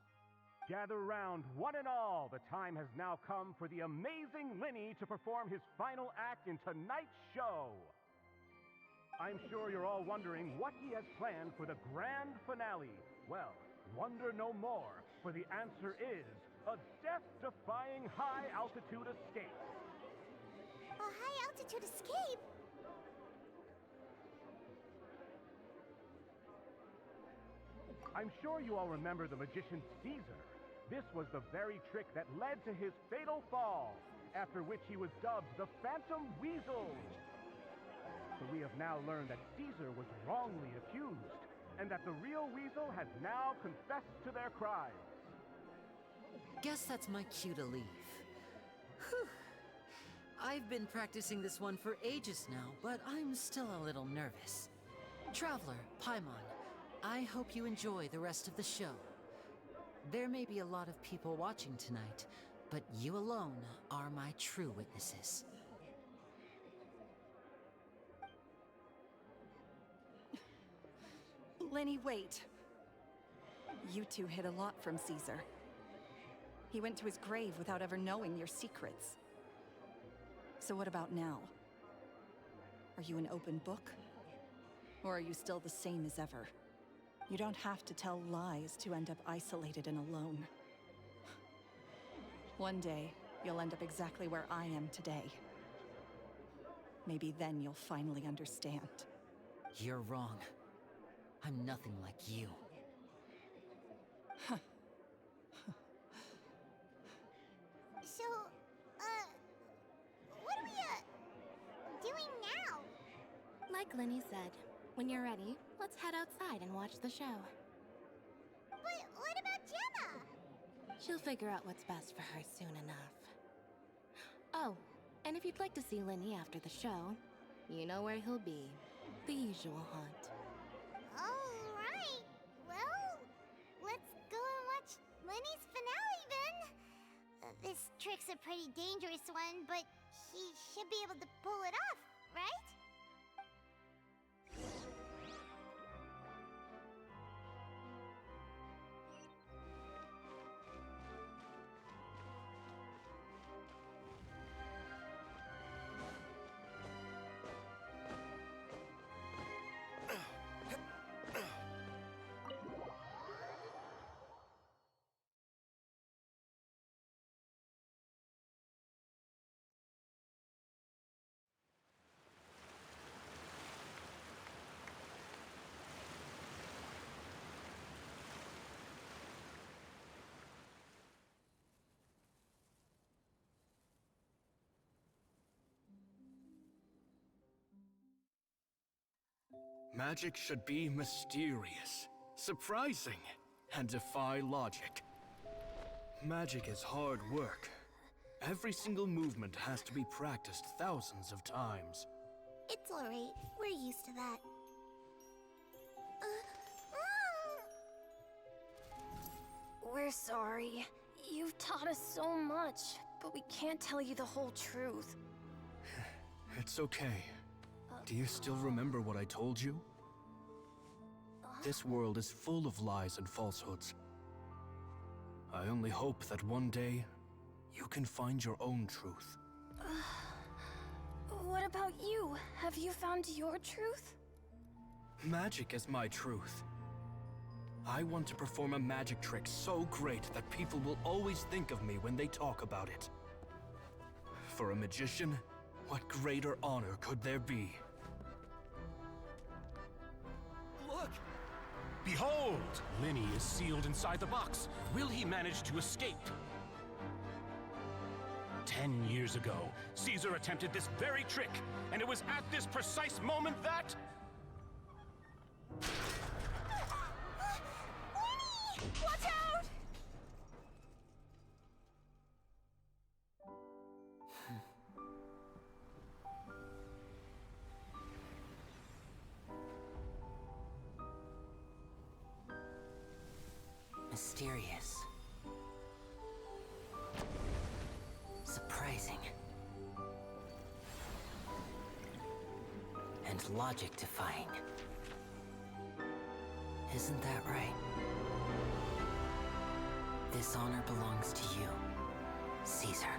S14: Gather round, one and all. The time has now come for the amazing Lyney to perform his final act in tonight's show. I'm sure you're all wondering what he has planned for the grand finale. Well, wonder no more, for the answer is a death-defying high-altitude escape.
S2: A high-altitude escape?
S14: I'm sure you all remember the magician Caesar. This was the very trick that led to his fatal fall, after which he was dubbed the Phantom Weasel. So we have now learned that Caesar was wrongly accused, and that the real Weasel has now confessed to their crimes.
S5: Guess that's my cue to leave. Whew. I've been practicing this one for ages now, but I'm still a little nervous. Traveler, Paimon, I hope you enjoy the rest of the show. There may be a lot of people watching tonight, but you alone are my true witnesses.
S8: Lyney, wait. You two hid a lot from Caesar. He went to his grave without ever knowing your secrets. So what about now? Are you an open book? Or are you still the same as ever? You don't have to tell lies to end up isolated and alone. One day, you'll end up exactly where I am today. Maybe then you'll finally understand.
S5: You're wrong. I'm nothing like you.
S2: So, what are we, doing now?
S6: Like Lyney said, when you're ready, let's head outside and watch the show.
S2: But what about Gemma?
S6: She'll figure out what's best for her soon enough. Oh, and if you'd like to see Lyney after the show, you know where he'll be. The usual haunt.
S2: Alright. Well, let's go and watch Lyney's finale then. This trick's a pretty dangerous one, but he should be able to pull it off, right?
S13: Magic should be mysterious, surprising, and defy logic. Magic is hard work. Every single movement has to be practiced thousands of times.
S2: It's alright. We're used to that.
S3: We're sorry. You've taught us so much, but we can't tell you the whole truth.
S13: It's okay. Do you still remember what I told you? This world is full of lies and falsehoods. I only hope that one day, you can find your own truth.
S3: What about you? Have you found your truth?
S13: Magic is my truth. I want to perform a magic trick so great that people will always think of me when they talk about it. For a magician, what greater honor could there be?
S14: Look! Behold! Lyney is sealed inside the box. Will he manage to escape? 10 years ago, Caesar attempted this very trick, and it was at this precise moment that...
S3: Watch out!
S5: Mysterious. Surprising. And logic-defying. Isn't that right? This honor belongs to you, Caesar.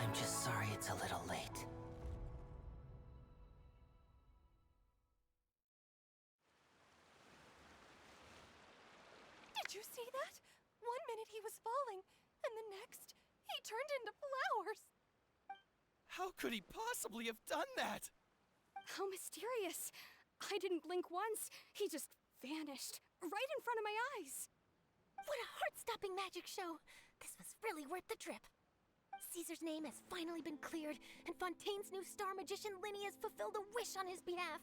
S5: I'm just sorry it's a little late.
S3: Did you see that? One minute he was falling, and the next, he turned into flowers.
S7: How could he possibly have done that?
S3: How mysterious. I didn't blink once. He just vanished, right in front of my eyes.
S6: What a heart-stopping magic show! This was really worth the trip. Caesar's name has finally been cleared, and Fontaine's new star magician Lyney has fulfilled a wish on his behalf.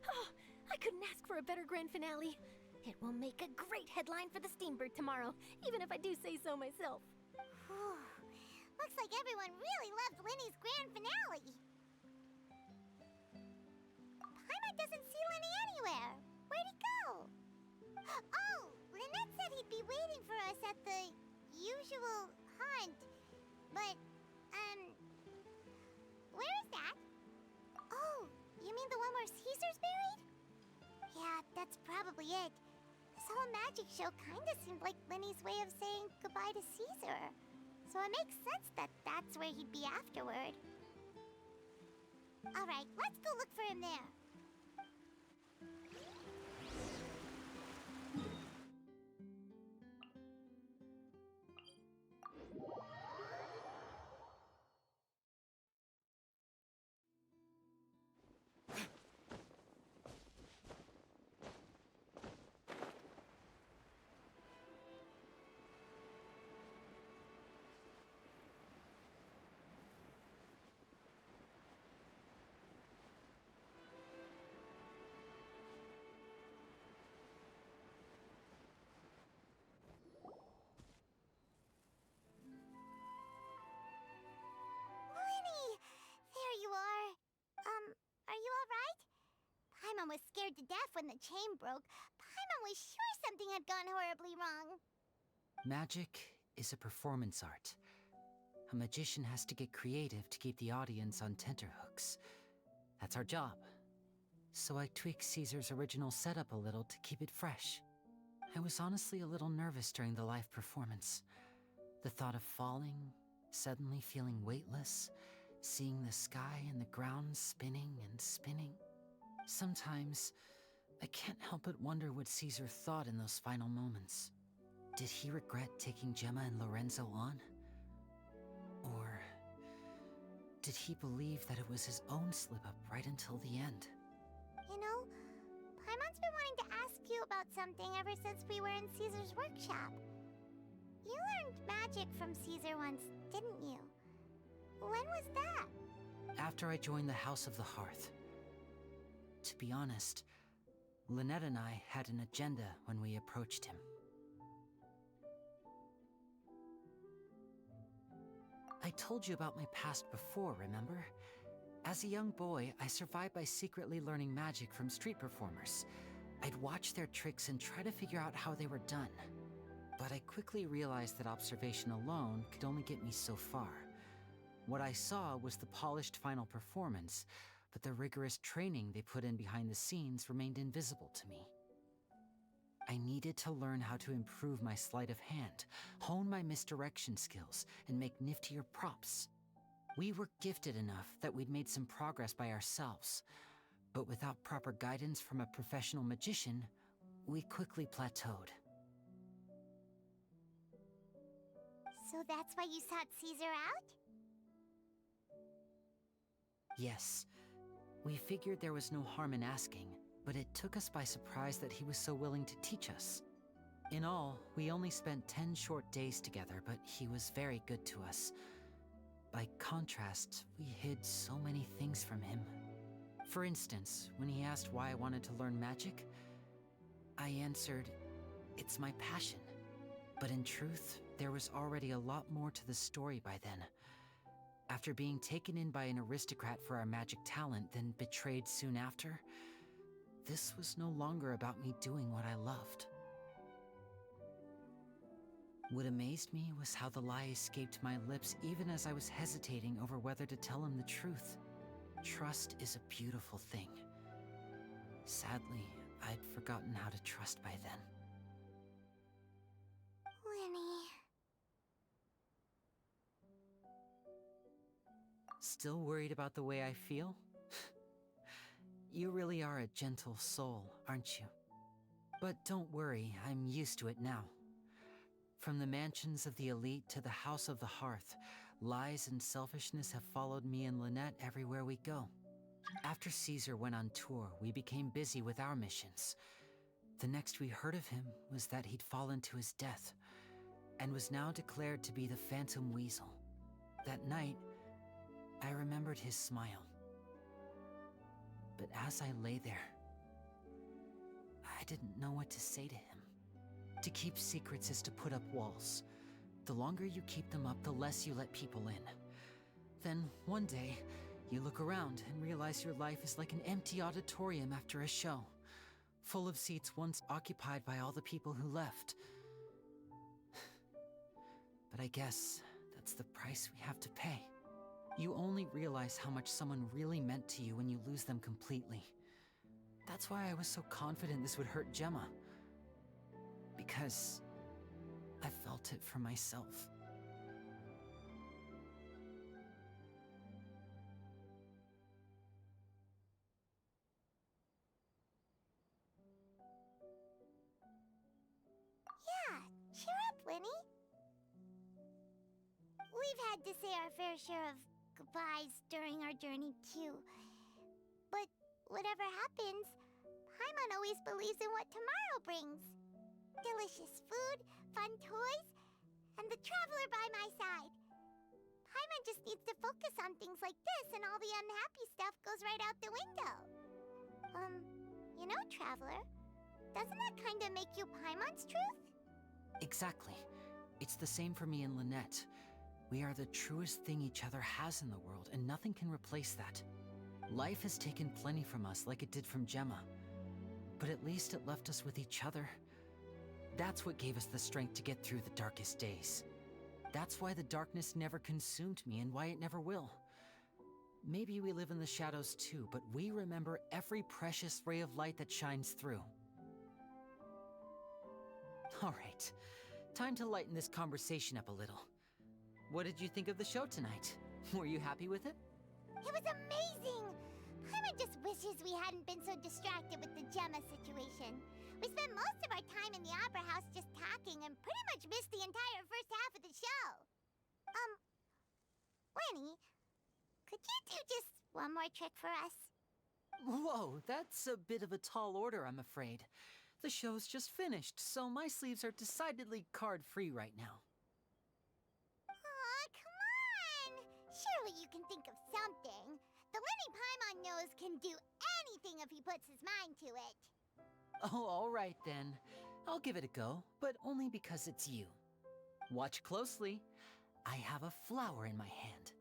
S6: Oh, I couldn't ask for a better grand finale. It will make a great headline for the Steambird tomorrow, even if I do say so myself.
S2: Whew. Looks like everyone really loved Lyney's grand finale. Paimon doesn't see Lyney anywhere. Where'd he go? Oh, Lynette said he'd be waiting for us at the usual hunt. But, where is that? Oh, you mean the one where Caesar's buried? Yeah, that's probably it. This whole magic show kinda seemed like Lyney's way of saying goodbye to Caesar. So it makes sense that that's where he'd be afterward. Alright, let's go look for him there. Paimon was scared to death when the chain broke. Paimon was sure something had gone horribly wrong.
S5: Magic is a performance art. A magician has to get creative to keep the audience on tenterhooks. That's our job. So I tweaked Caesar's original setup a little to keep it fresh. I was honestly a little nervous during the live performance. The thought of falling, suddenly feeling weightless, seeing the sky and the ground spinning and spinning. Sometimes, I can't help but wonder what Caesar thought in those final moments. Did he regret taking Gemma and Lorenzo on? Or did he believe that it was his own slip-up right until the end?
S2: You know, Paimon's been wanting to ask you about something ever since we were in Caesar's workshop. You learned magic from Caesar once, didn't you? When was that?
S5: after I joined the House of the Hearth. To be honest, Lynette and I had an agenda when we approached him. I told you about my past before, remember? As a young boy, I survived by secretly learning magic from street performers. I'd watch their tricks and try to figure out how they were done. But I quickly realized that observation alone could only get me so far. What I saw was the polished final performance, but the rigorous training they put in behind the scenes remained invisible to me. I needed to learn how to improve my sleight of hand, hone my misdirection skills, and make niftier props. We were gifted enough that we'd made some progress by ourselves, but without proper guidance from a professional magician, we quickly plateaued.
S2: So that's why you sought Caesar out?
S5: Yes. We figured there was no harm in asking, but it took us by surprise that he was so willing to teach us. In all, we only spent 10 short days together, but he was very good to us. By contrast, we hid so many things from him. For instance, when he asked why I wanted to learn magic, I answered, "It's my passion." But in truth, there was already a lot more to the story by then. After being taken in by an aristocrat for our magic talent, then betrayed soon after, this was no longer about me doing what I loved. What amazed me was how the lie escaped my lips even as I was hesitating over whether to tell him the truth. Trust is a beautiful thing. Sadly, I'd forgotten how to trust by then.
S2: Lyney.
S5: Still worried about the way I feel? You really are a gentle soul, aren't you? But don't worry, I'm used to it now. From the mansions of the elite to the House of the Hearth, lies and selfishness have followed me and Lynette everywhere we go. After Caesar went on tour, we became busy with our missions. The next we heard of him was that he'd fallen to his death, and was now declared to be the Phantom Weasel. That night, I remembered his smile. But as I lay there, I didn't know what to say to him. To keep secrets is to put up walls. The longer you keep them up, the less you let people in. Then, one day, you look around and realize your life is like an empty auditorium after a show, full of seats once occupied by all the people who left. But I guess that's the price we have to pay. You only realize how much someone really meant to you when you lose them completely. That's why I was so confident this would hurt Gemma. Because I felt it for myself.
S2: Yeah, cheer up, Lyney. We've had to say our fair share of goodbyes during our journey, too. But whatever happens, Paimon always believes in what tomorrow brings. Delicious food, fun toys, and the Traveler by my side. Paimon just needs to focus on things like this and all the unhappy stuff goes right out the window. You know, Traveler, doesn't that kind of make you Paimon's truth?
S5: Exactly. It's the same for me and Lynette. We are the truest thing each other has in the world, and nothing can replace that. Life has taken plenty from us, like it did from Gemma. But at least it left us with each other. That's what gave us the strength to get through the darkest days. That's why the darkness never consumed me, and why it never will. Maybe we live in the shadows too, but we remember every precious ray of light that shines through. All right, time to lighten this conversation up a little. What did you think of the show tonight? Were you happy with it?
S2: It was amazing! Paimon just wishes we hadn't been so distracted with the Gemma situation. We spent most of our time in the Opera House just talking and pretty much missed the entire first half of the show. Lyney, could you do just one more trick for us?
S5: Whoa, that's a bit of a tall order, I'm afraid. The show's just finished, so my sleeves are decidedly card-free right now.
S2: Aw, come on! Surely you can think of something. Paimon knows can do anything if he puts his mind to it.
S5: Oh, all right then. I'll give it a go, but only because it's you. Watch closely. I have a flower in my hand.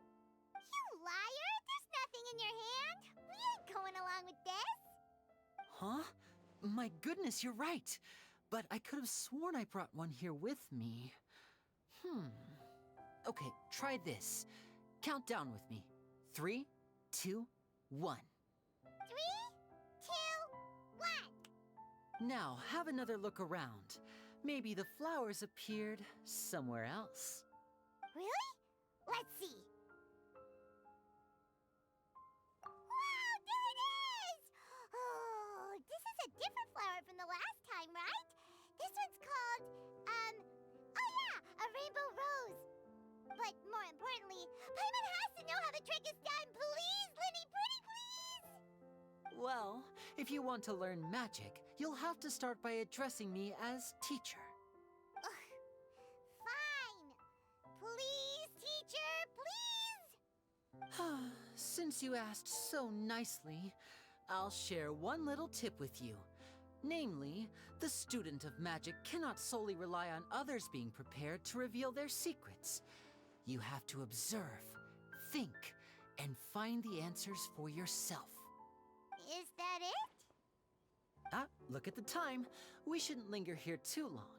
S2: You liar! There's nothing in your hand. We ain't going along with this.
S5: Huh? My goodness, you're right. But I could have sworn I brought one here with me. Okay, try this. Count down with me. 3, 2, 1.
S2: 3, 2, 1.
S5: Now, have another look around. Maybe the flowers appeared somewhere else.
S2: Really? Let's see. Wow, there it is! Oh, this is a different flower from the last time, right? This one's called, oh yeah, a rainbow rose. But more importantly, Paimon has to know how the trick is done. Please, Lyney, pretty please!
S5: Well, if you want to learn magic, you'll have to start by addressing me as teacher.
S2: Ugh. Fine. Please, teacher, please!
S5: Since you asked so nicely, I'll share one little tip with you. Namely, the student of magic cannot solely rely on others being prepared to reveal their secrets. You have to observe, think, and find the answers for yourself.
S2: Is that it?
S5: Look at the time. We shouldn't linger here too long.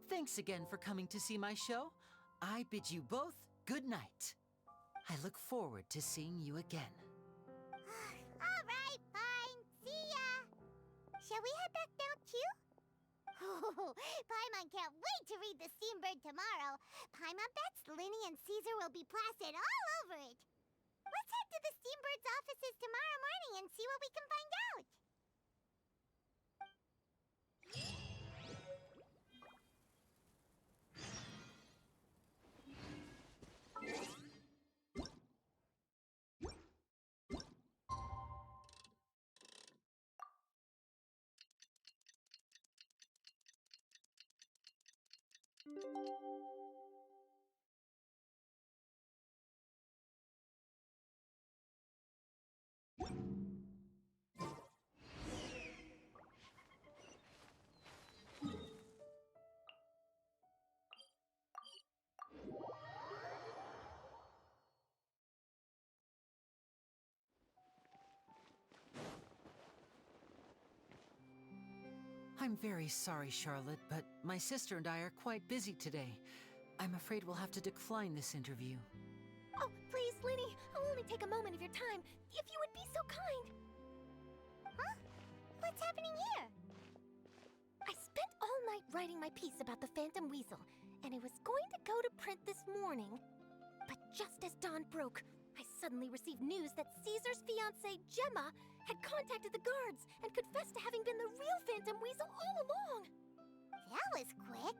S5: Thanks again for coming to see my show. I bid you both good night. I look forward to seeing you again.
S2: All right, fine. See ya. Shall we head back now, too? Oh, Paimon can't wait to read the Steambird tomorrow. Paimon bets Lyney and Caesar will be plastered all over it. Let's head to the Steambird's offices tomorrow morning and see what we can find out.
S5: I'm very sorry, Charlotte, but my sister and I are quite busy today. I'm afraid we'll have to decline this interview.
S6: Oh, please, Lyney, I'll only take a moment of your time, if you would be so kind.
S2: Huh? What's happening here?
S6: I spent all night writing my piece about the Phantom Weasel, and it was going to go to print this morning. But just as dawn broke, I suddenly received news that Caesar's fiancée, Gemma, had contacted the guards and confessed to having been the real Phantom Weasel all along.
S2: That was quick.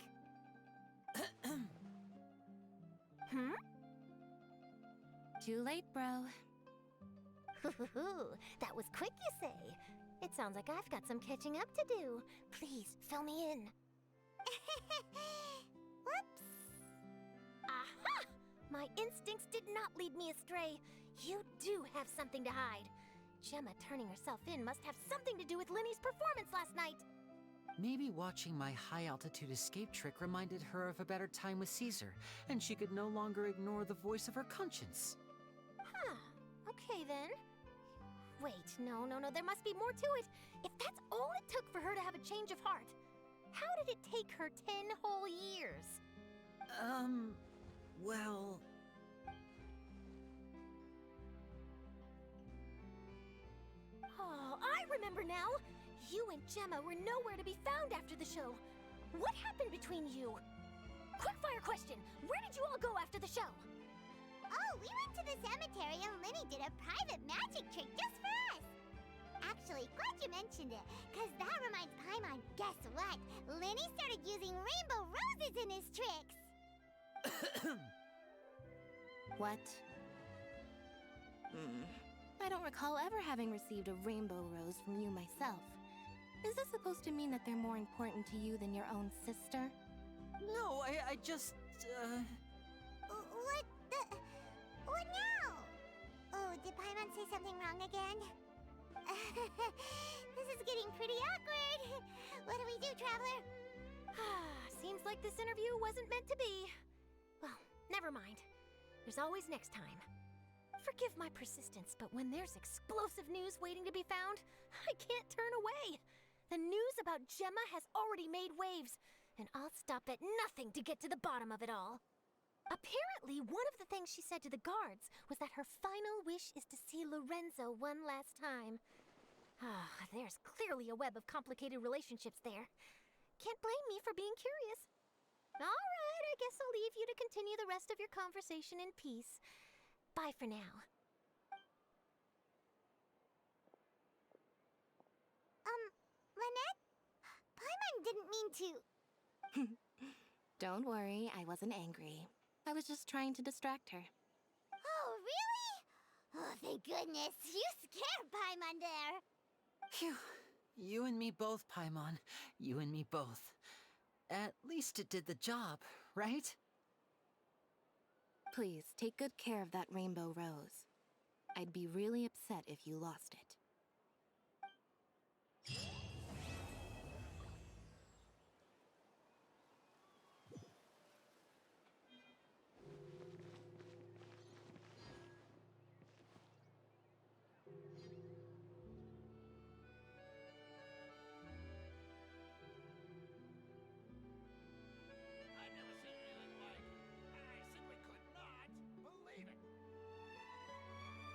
S6: Too late, bro. That was quick, you say? It sounds like I've got some catching up to do. Please, fill me in.
S2: Whoops.
S6: Aha! My instincts did not lead me astray. You do have something to hide. Gemma turning herself in must have something to do with Lyney's performance last night.
S5: Maybe watching my high-altitude escape trick reminded her of a better time with Caesar, and she could no longer ignore the voice of her conscience.
S6: Huh. Okay, then. Wait, no, there must be more to it. If that's all it took for her to have a change of heart, how did it take her 10 whole years?
S5: Well...
S6: Oh, I remember now! You and Gemma were nowhere to be found after the show. What happened between you? Quickfire question! Where did you all go after the show?
S2: Oh, we went to the cemetery and Lyney did a private magic trick just for us. Actually, glad you mentioned it, because that reminds Paimon, guess what? Lyney started using rainbow roses in his tricks.
S6: What? I don't recall ever having received a rainbow rose from you myself. Is this supposed to mean that they're more important to you than your own sister?
S5: No, I just,
S2: What now? Oh, did Paimon say something wrong again. This is getting pretty awkward. What do we do, Traveler?
S6: Seems like this interview wasn't meant to be. Well, never mind. There's always next time. Forgive my persistence, but when there's explosive news waiting to be found, I can't turn away. The news about Gemma has already made waves, and I'll stop at nothing to get to the bottom of it all. Apparently, one of the things she said to the guards was that her final wish is to see Lorenzo one last time. There's clearly a web of complicated relationships there. Can't blame me for being curious. All right, I guess I'll leave you to continue the rest of your conversation in peace. Bye for now.
S2: Lynette? Paimon didn't mean to.
S15: Don't worry, I wasn't angry. I was just trying to distract her.
S2: Oh, really? Oh, thank goodness. You scared Paimon there.
S5: Phew. You and me both, Paimon. You and me both. At least it did the job, right?
S15: Please, take good care of that rainbow rose. I'd be really upset if you lost it.